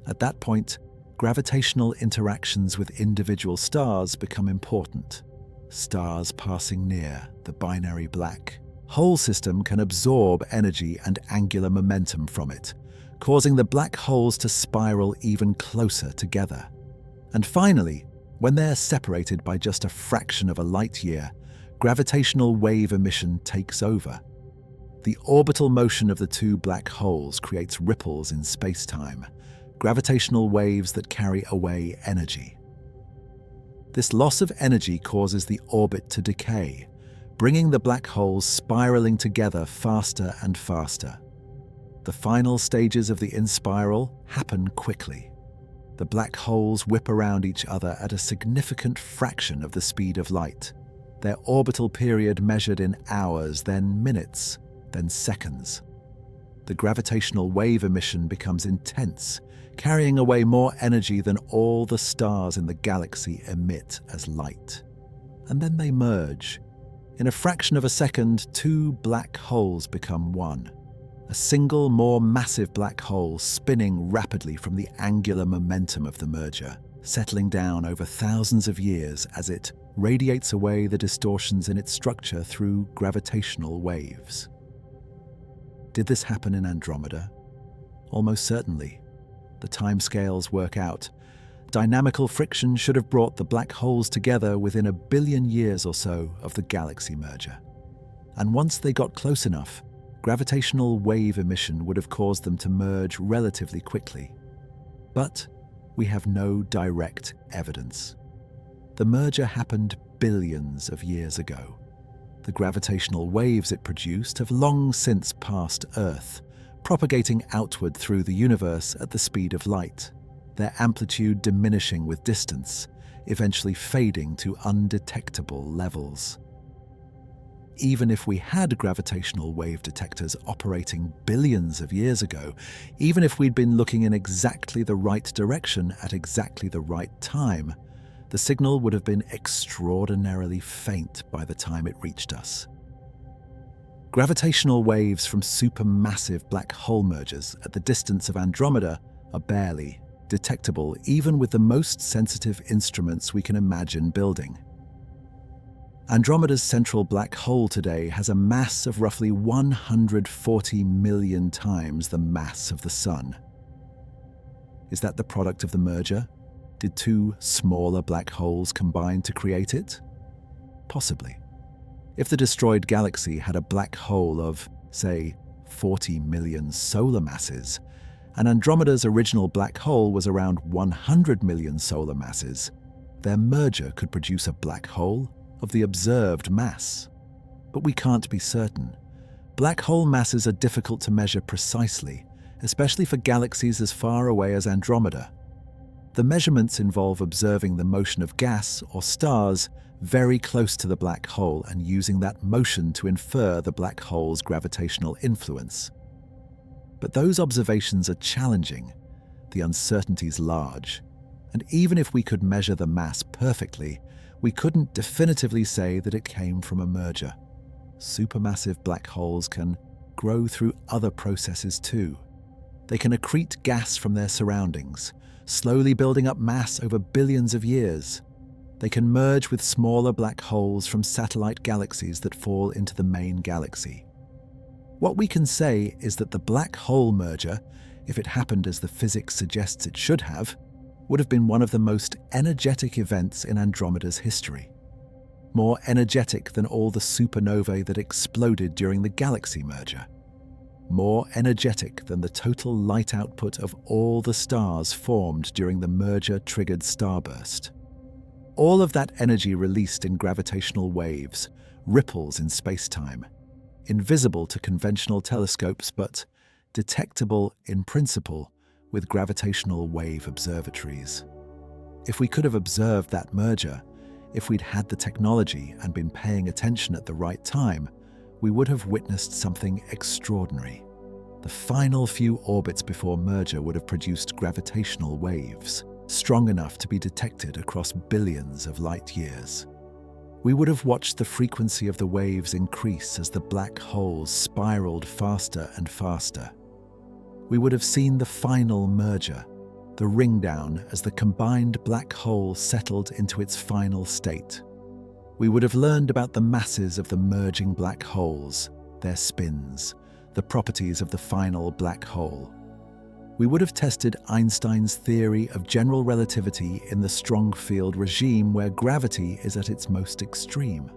At that point, gravitational interactions with individual stars become important. Stars passing near the binary black hole system can absorb energy and angular momentum from it, causing the black holes to spiral even closer together. And finally, when they're separated by just a fraction of a light year, gravitational wave emission takes over. The orbital motion of the two black holes creates ripples in space-time, gravitational waves that carry away energy. This loss of energy causes the orbit to decay, bringing the black holes spiraling together faster and faster. The final stages of the inspiral happen quickly. The black holes whip around each other at a significant fraction of the speed of light. Their orbital period measured in hours, then minutes, then seconds. The gravitational wave emission becomes intense, carrying away more energy than all the stars in the galaxy emit as light. And then they merge. In a fraction of a second, two black holes become one. A single, more massive black hole spinning rapidly from the angular momentum of the merger, settling down over thousands of years as it radiates away the distortions in its structure through gravitational waves. Did this happen in Andromeda? Almost certainly. The timescales work out. Dynamical friction should have brought the black holes together within 1 billion years or so of the galaxy merger. And once they got close enough, gravitational wave emission would have caused them to merge relatively quickly. But we have no direct evidence. The merger happened billions of years ago. The gravitational waves it produced have long since passed Earth, propagating outward through the universe at the speed of light, their amplitude diminishing with distance, eventually fading to undetectable levels. Even if we had gravitational wave detectors operating billions of years ago, even if we'd been looking in exactly the right direction at exactly the right time, the signal would have been extraordinarily faint by the time it reached us. Gravitational waves from supermassive black hole mergers at the distance of Andromeda are barely detectable even with the most sensitive instruments we can imagine building. Andromeda's central black hole today has a mass of roughly 140 million times the mass of the Sun. Is that the product of the merger? Did two smaller black holes combine to create it? Possibly. If the destroyed galaxy had a black hole of, say, 40 million solar masses, and Andromeda's original black hole was around 100 million solar masses, their merger could produce a black hole of the observed mass. But we can't be certain. Black hole masses are difficult to measure precisely, especially for galaxies as far away as Andromeda. The measurements involve observing the motion of gas or stars very close to the black hole and using that motion to infer the black hole's gravitational influence. But those observations are challenging, the uncertainty's large, and even if we could measure the mass perfectly, we couldn't definitively say that it came from a merger. Supermassive black holes can grow through other processes too. They can accrete gas from their surroundings, slowly building up mass over billions of years. They can merge with smaller black holes from satellite galaxies that fall into the main galaxy. What we can say is that the black hole merger, if it happened as the physics suggests it should have, would have been one of the most energetic events in Andromeda's history. more energetic than all the supernovae that exploded during the galaxy merger, more energetic than the total light output of all the stars formed during the merger-triggered starburst. All of that energy released in gravitational waves, ripples in space-time, invisible to conventional telescopes but detectable in principle with gravitational wave observatories. If we could have observed that merger, if we'd had the technology and been paying attention at the right time, we would have witnessed something extraordinary. The final few orbits before merger would have produced gravitational waves, strong enough to be detected across billions of light years. We would have watched the frequency of the waves increase as the black holes spiraled faster and faster. We would have seen the final merger, the ring down as the combined black hole settled into its final state. We would have learned about the masses of the merging black holes, their spins, the properties of the final black hole. We would have tested Einstein's theory of general relativity in the strong field regime where gravity is at its most extreme.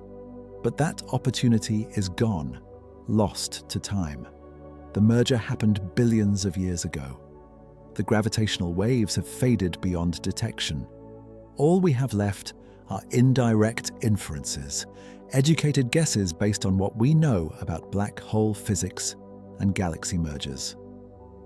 But that opportunity is gone, lost to time. The merger happened billions of years ago. The gravitational waves have faded beyond detection. All we have left are indirect inferences, educated guesses based on what we know about black hole physics and galaxy mergers.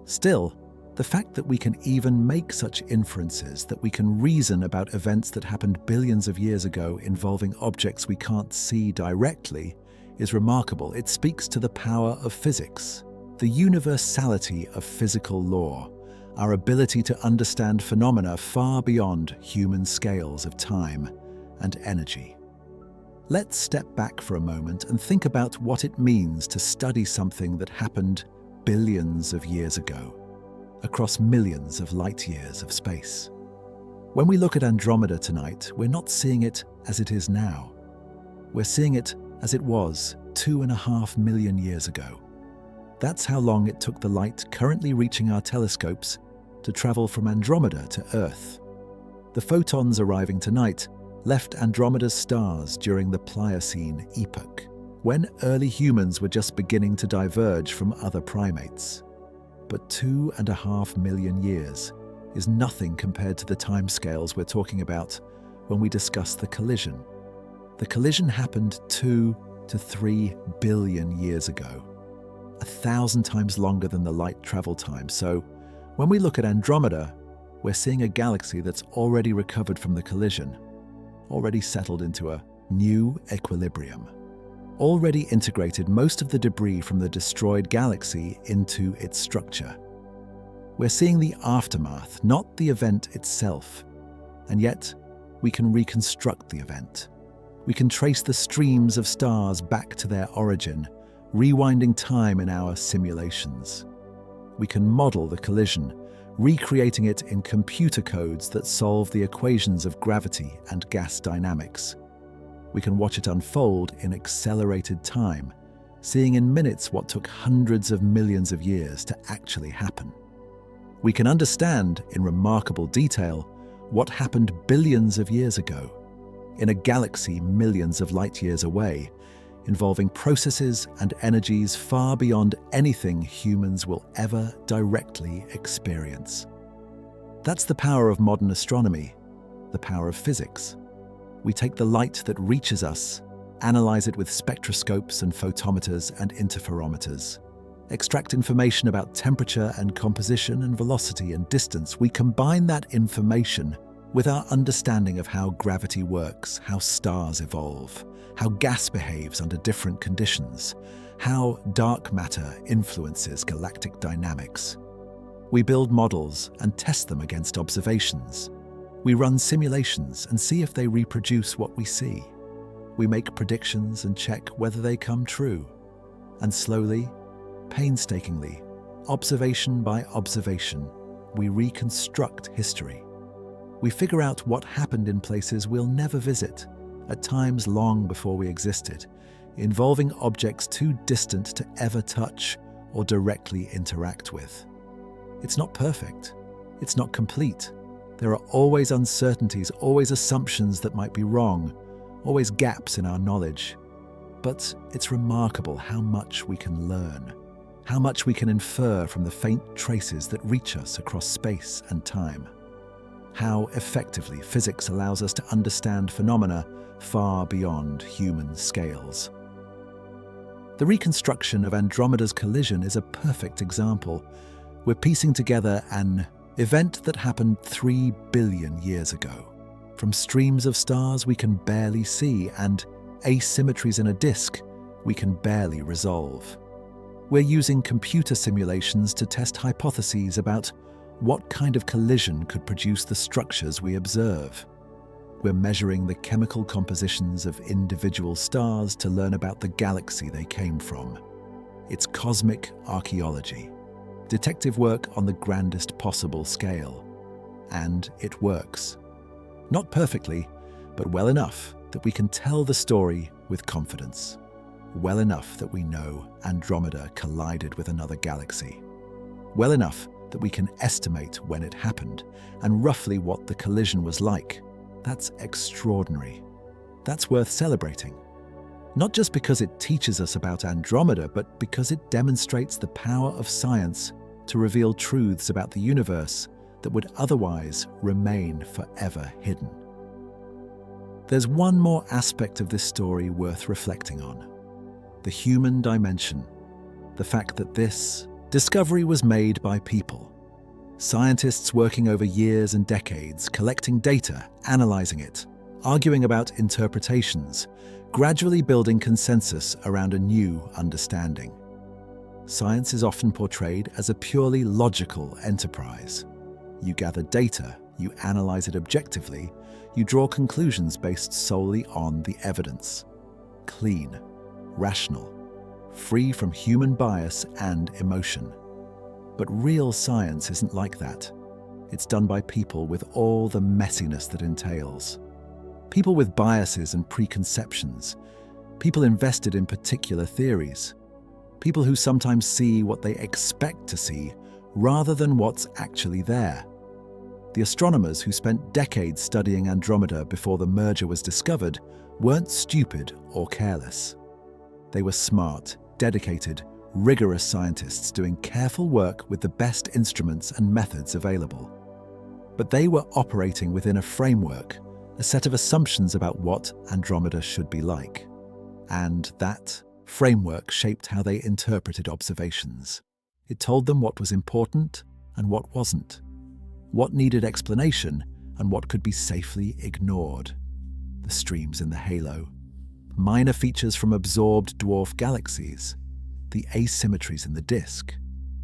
Still, the fact that we can even make such inferences, that we can reason about events that happened billions of years ago involving objects we can't see directly, is remarkable. It speaks to the power of physics, the universality of physical law, our ability to understand phenomena far beyond human scales of time and energy. Let's step back for a moment and think about what it means to study something that happened billions of years ago, across millions of light years of space. When we look at Andromeda tonight, we're not seeing it as it is now. We're seeing it as it was 2.5 million years ago. That's how long it took the light currently reaching our telescopes to travel from Andromeda to Earth. The photons arriving tonight left Andromeda's stars during the Pliocene epoch, when early humans were just beginning to diverge from other primates. But 2.5 million years is nothing compared to the timescales we're talking about when we discuss the collision. The collision happened 2 to 3 billion years ago, 1,000 times longer than the light travel time. So when we look at Andromeda, we're seeing a galaxy that's already recovered from the collision, already settled into a new equilibrium, already integrated most of the debris from the destroyed galaxy into its structure. We're seeing the aftermath, not the event itself, and yet we can reconstruct the event. We can trace the streams of stars back to their origin, rewinding time in our simulations. We can model the collision, recreating it in computer codes that solve the equations of gravity and gas dynamics. We can watch it unfold in accelerated time, seeing in minutes what took hundreds of millions of years to actually happen. We can understand in remarkable detail what happened billions of years ago, in a galaxy millions of light years away, involving processes and energies far beyond anything humans will ever directly experience. That's the power of modern astronomy, the power of physics. We take the light that reaches us, analyze it with spectroscopes and photometers and interferometers, extract information about temperature and composition and velocity and distance. We combine that information with our understanding of how gravity works, how stars evolve, how gas behaves under different conditions, how dark matter influences galactic dynamics. We build models and test them against observations. We run simulations and see if they reproduce what we see. We make predictions and check whether they come true. And slowly, painstakingly, observation by observation, we reconstruct history. We figure out what happened in places we'll never visit, at times long before we existed, involving objects too distant to ever touch or directly interact with. It's not perfect. It's not complete. There are always uncertainties, always assumptions that might be wrong, always gaps in our knowledge. But it's remarkable how much we can learn, how much we can infer from the faint traces that reach us across space and time, how effectively physics allows us to understand phenomena far beyond human scales. The reconstruction of Andromeda's collision is a perfect example. We're piecing together an event that happened 3 billion years ago, from streams of stars we can barely see and asymmetries in a disk we can barely resolve. We're using computer simulations to test hypotheses about what kind of collision could produce the structures we observe. We're measuring the chemical compositions of individual stars to learn about the galaxy they came from. It's cosmic archaeology, detective work on the grandest possible scale. And it works. Not perfectly, but well enough that we can tell the story with confidence. Well enough that we know Andromeda collided with another galaxy. Well enough that we can estimate when it happened and roughly what the collision was like. That's extraordinary. That's worth celebrating. Not just because it teaches us about Andromeda, but because it demonstrates the power of science to reveal truths about the universe that would otherwise remain forever hidden. There's one more aspect of this story worth reflecting on: the human dimension. The fact that this discovery was made by people. Scientists working over years and decades, collecting data, analyzing it, arguing about interpretations, gradually building consensus around a new understanding. Science is often portrayed as a purely logical enterprise. You gather data, you analyze it objectively, you draw conclusions based solely on the evidence. Clean, rational, free from human bias and emotion. But real science isn't like that. It's done by people with all the messiness that entails. People with biases and preconceptions. People invested in particular theories. People who sometimes see what they expect to see rather than what's actually there. The astronomers who spent decades studying Andromeda before the merger was discovered weren't stupid or careless. They were smart, dedicated, rigorous scientists doing careful work with the best instruments and methods available. But they were operating within a framework, a set of assumptions about what Andromeda should be like. And that framework shaped how they interpreted observations. It told them what was important and what wasn't, what needed explanation and what could be safely ignored. The streams in the halo, minor features from absorbed dwarf galaxies, the asymmetries in the disk,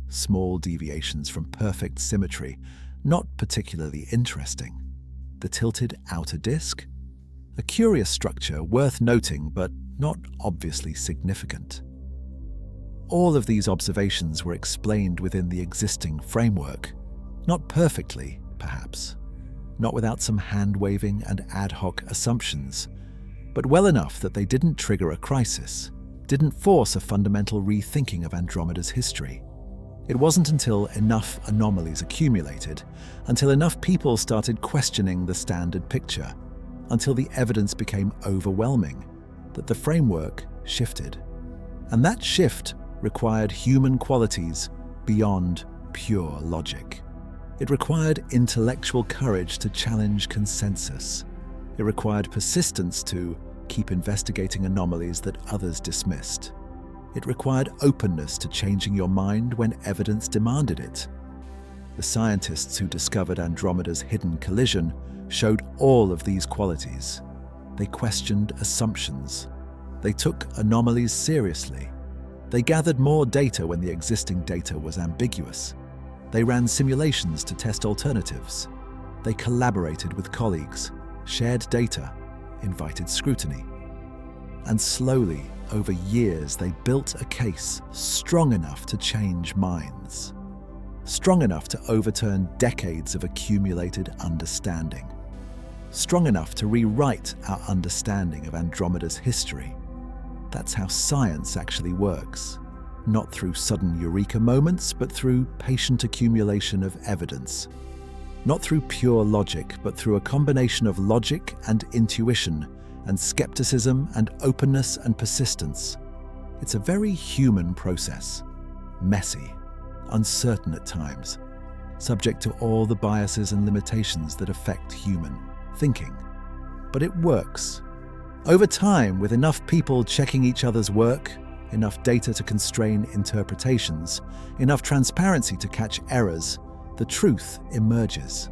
small deviations from perfect symmetry, not particularly interesting. The tilted outer disk, a curious structure worth noting but not obviously significant. All of these observations were explained within the existing framework, not perfectly, perhaps, not without some hand-waving and ad hoc assumptions, but well enough that they didn't trigger a crisis, didn't force a fundamental rethinking of Andromeda's history. It wasn't until enough anomalies accumulated, until enough people started questioning the standard picture, until the evidence became overwhelming, that the framework shifted. And that shift required human qualities beyond pure logic. It required intellectual courage to challenge consensus. It required persistence to keep investigating anomalies that others dismissed. It required openness to changing your mind when evidence demanded it. The scientists who discovered Andromeda's hidden collision showed all of these qualities. They questioned assumptions. They took anomalies seriously. They gathered more data when the existing data was ambiguous. They ran simulations to test alternatives. They collaborated with colleagues, shared data, invited scrutiny. And slowly, over years, they built a case strong enough to change minds, strong enough to overturn decades of accumulated understanding, strong enough to rewrite our understanding of Andromeda's history. That's how science actually works. Not through sudden eureka moments, but through patient accumulation of evidence. Not through pure logic, but through a combination of logic and intuition and skepticism and openness and persistence. It's a very human process, messy, uncertain at times, subject to all the biases and limitations that affect human thinking. But it works. Over time, with enough people checking each other's work, enough data to constrain interpretations, enough transparency to catch errors, the truth emerges.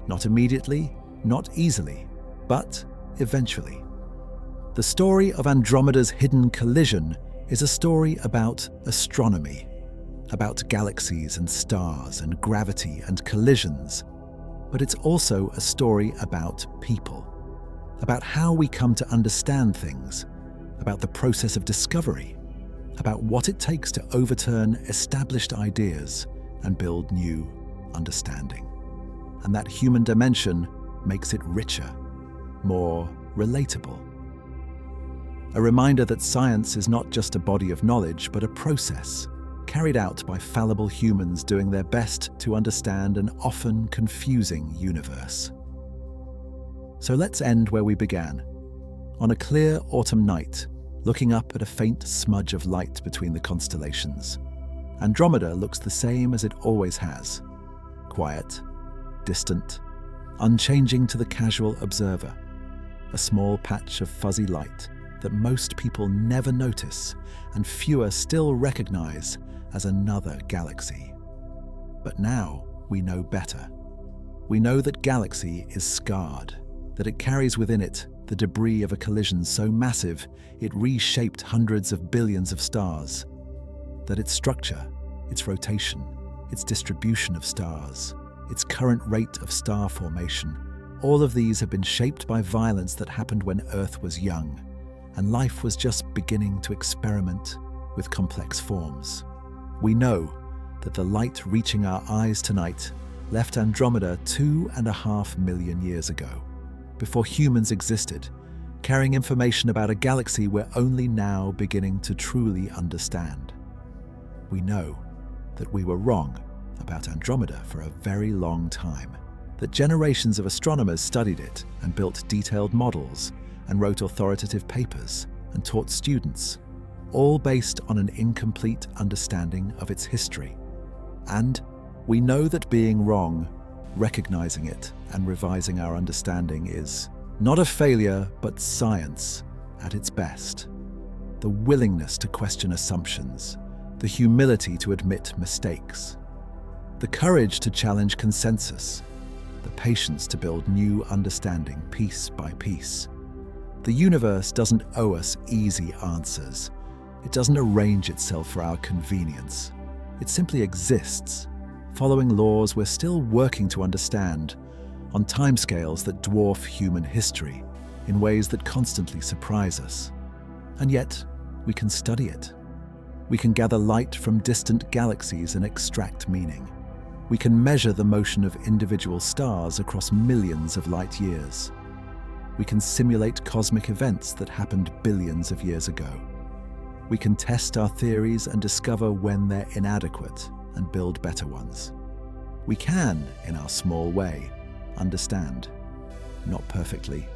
Not immediately, not easily, but eventually. The story of Andromeda's hidden collision is a story about astronomy, about galaxies and stars and gravity and collisions, but it's also a story about people, about how we come to understand things, about the process of discovery, about what it takes to overturn established ideas and build new understanding. And that human dimension makes it richer, more relatable. A reminder that science is not just a body of knowledge, but a process carried out by fallible humans doing their best to understand an often confusing universe. So let's end where we began. On a clear autumn night, looking up at a faint smudge of light between the constellations, Andromeda looks the same as it always has. Quiet, distant, unchanging to the casual observer. A small patch of fuzzy light that most people never notice and fewer still recognize as another galaxy. But now we know better. We know that galaxy is scarred, that it carries within it the debris of a collision so massive it reshaped hundreds of billions of stars, that its structure, its rotation, its distribution of stars, its current rate of star formation, all of these have been shaped by violence that happened when Earth was young, and life was just beginning to experiment with complex forms. We know that the light reaching our eyes tonight left Andromeda 2.5 million years ago, before humans existed, carrying information about a galaxy we're only now beginning to truly understand. We know that we were wrong about Andromeda for a very long time, that generations of astronomers studied it and built detailed models and wrote authoritative papers and taught students, all based on an incomplete understanding of its history. And we know that being wrong, recognizing it and revising our understanding is not a failure, but science at its best. The willingness to question assumptions, the humility to admit mistakes, the courage to challenge consensus, the patience to build new understanding piece by piece. The universe doesn't owe us easy answers. It doesn't arrange itself for our convenience. It simply exists, following laws we're still working to understand, on timescales that dwarf human history, in ways that constantly surprise us. And yet, we can study it. We can gather light from distant galaxies and extract meaning. We can measure the motion of individual stars across millions of light years. We can simulate cosmic events that happened billions of years ago. We can test our theories and discover when they're inadequate and build better ones. We can, in our small way, understand. Not perfectly,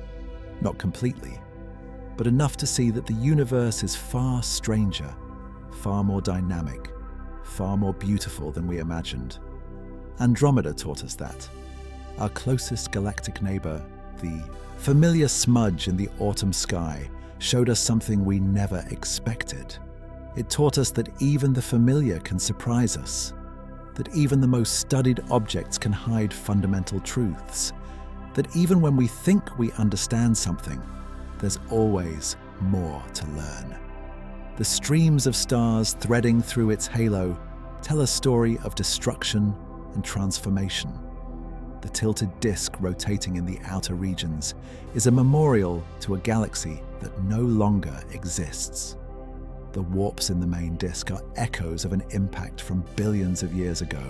not completely, but enough to see that the universe is far stranger, far more dynamic, far more beautiful than we imagined. Andromeda taught us that. Our closest galactic neighbor, the familiar smudge in the autumn sky, showed us something we never expected. It taught us that even the familiar can surprise us, that even the most studied objects can hide fundamental truths, that even when we think we understand something, there's always more to learn. The streams of stars threading through its halo tell a story of destruction and transformation. The tilted disk rotating in the outer regions is a memorial to a galaxy that no longer exists. The warps in the main disk are echoes of an impact from billions of years ago.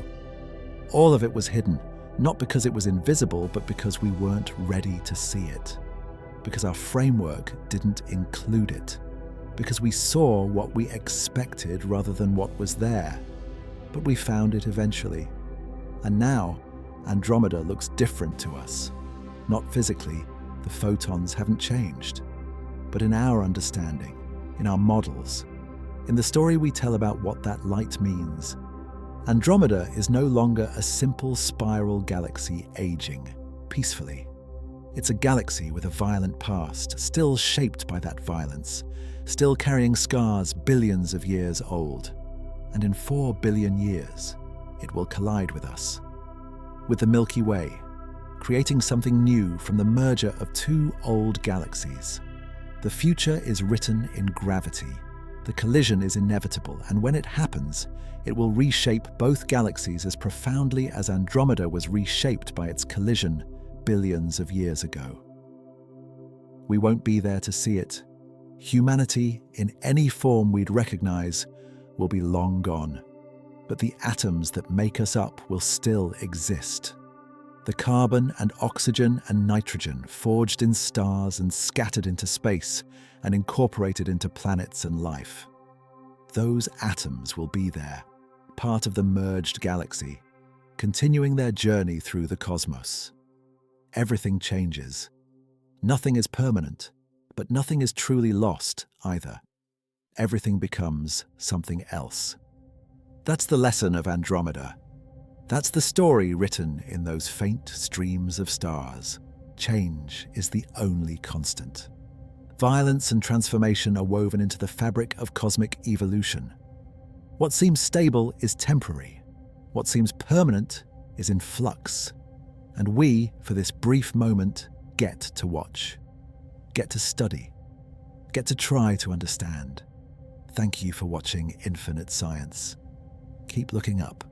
All of it was hidden, not because it was invisible, but because we weren't ready to see it. Because our framework didn't include it. Because we saw what we expected rather than what was there. But we found it eventually. And now, Andromeda looks different to us. Not physically, the photons haven't changed. but in our understanding, in our models, in the story we tell about what that light means. Andromeda is no longer a simple spiral galaxy aging peacefully. It's a galaxy with a violent past, still shaped by that violence, still carrying scars billions of years old. And in 4 billion years, it will collide with us, with the Milky Way, creating something new from the merger of 2 old galaxies. The future is written in gravity. The collision is inevitable, and when it happens, it will reshape both galaxies as profoundly as Andromeda was reshaped by its collision billions of years ago. We won't be there to see it. Humanity, in any form we'd recognize, will be long gone. But the atoms that make us up will still exist. The carbon and oxygen and nitrogen forged in stars and scattered into space and incorporated into planets and life. Those atoms will be there, part of the merged galaxy, continuing their journey through the cosmos. Everything changes. Nothing is permanent, but nothing is truly lost either. Everything becomes something else. That's the lesson of Andromeda. That's the story written in those faint streams of stars. Change is the only constant. Violence and transformation are woven into the fabric of cosmic evolution. What seems stable is temporary. What seems permanent is in flux. And we, for this brief moment, get to watch, get to study, get to try to understand. Thank you for watching Infinite Science. Keep looking up.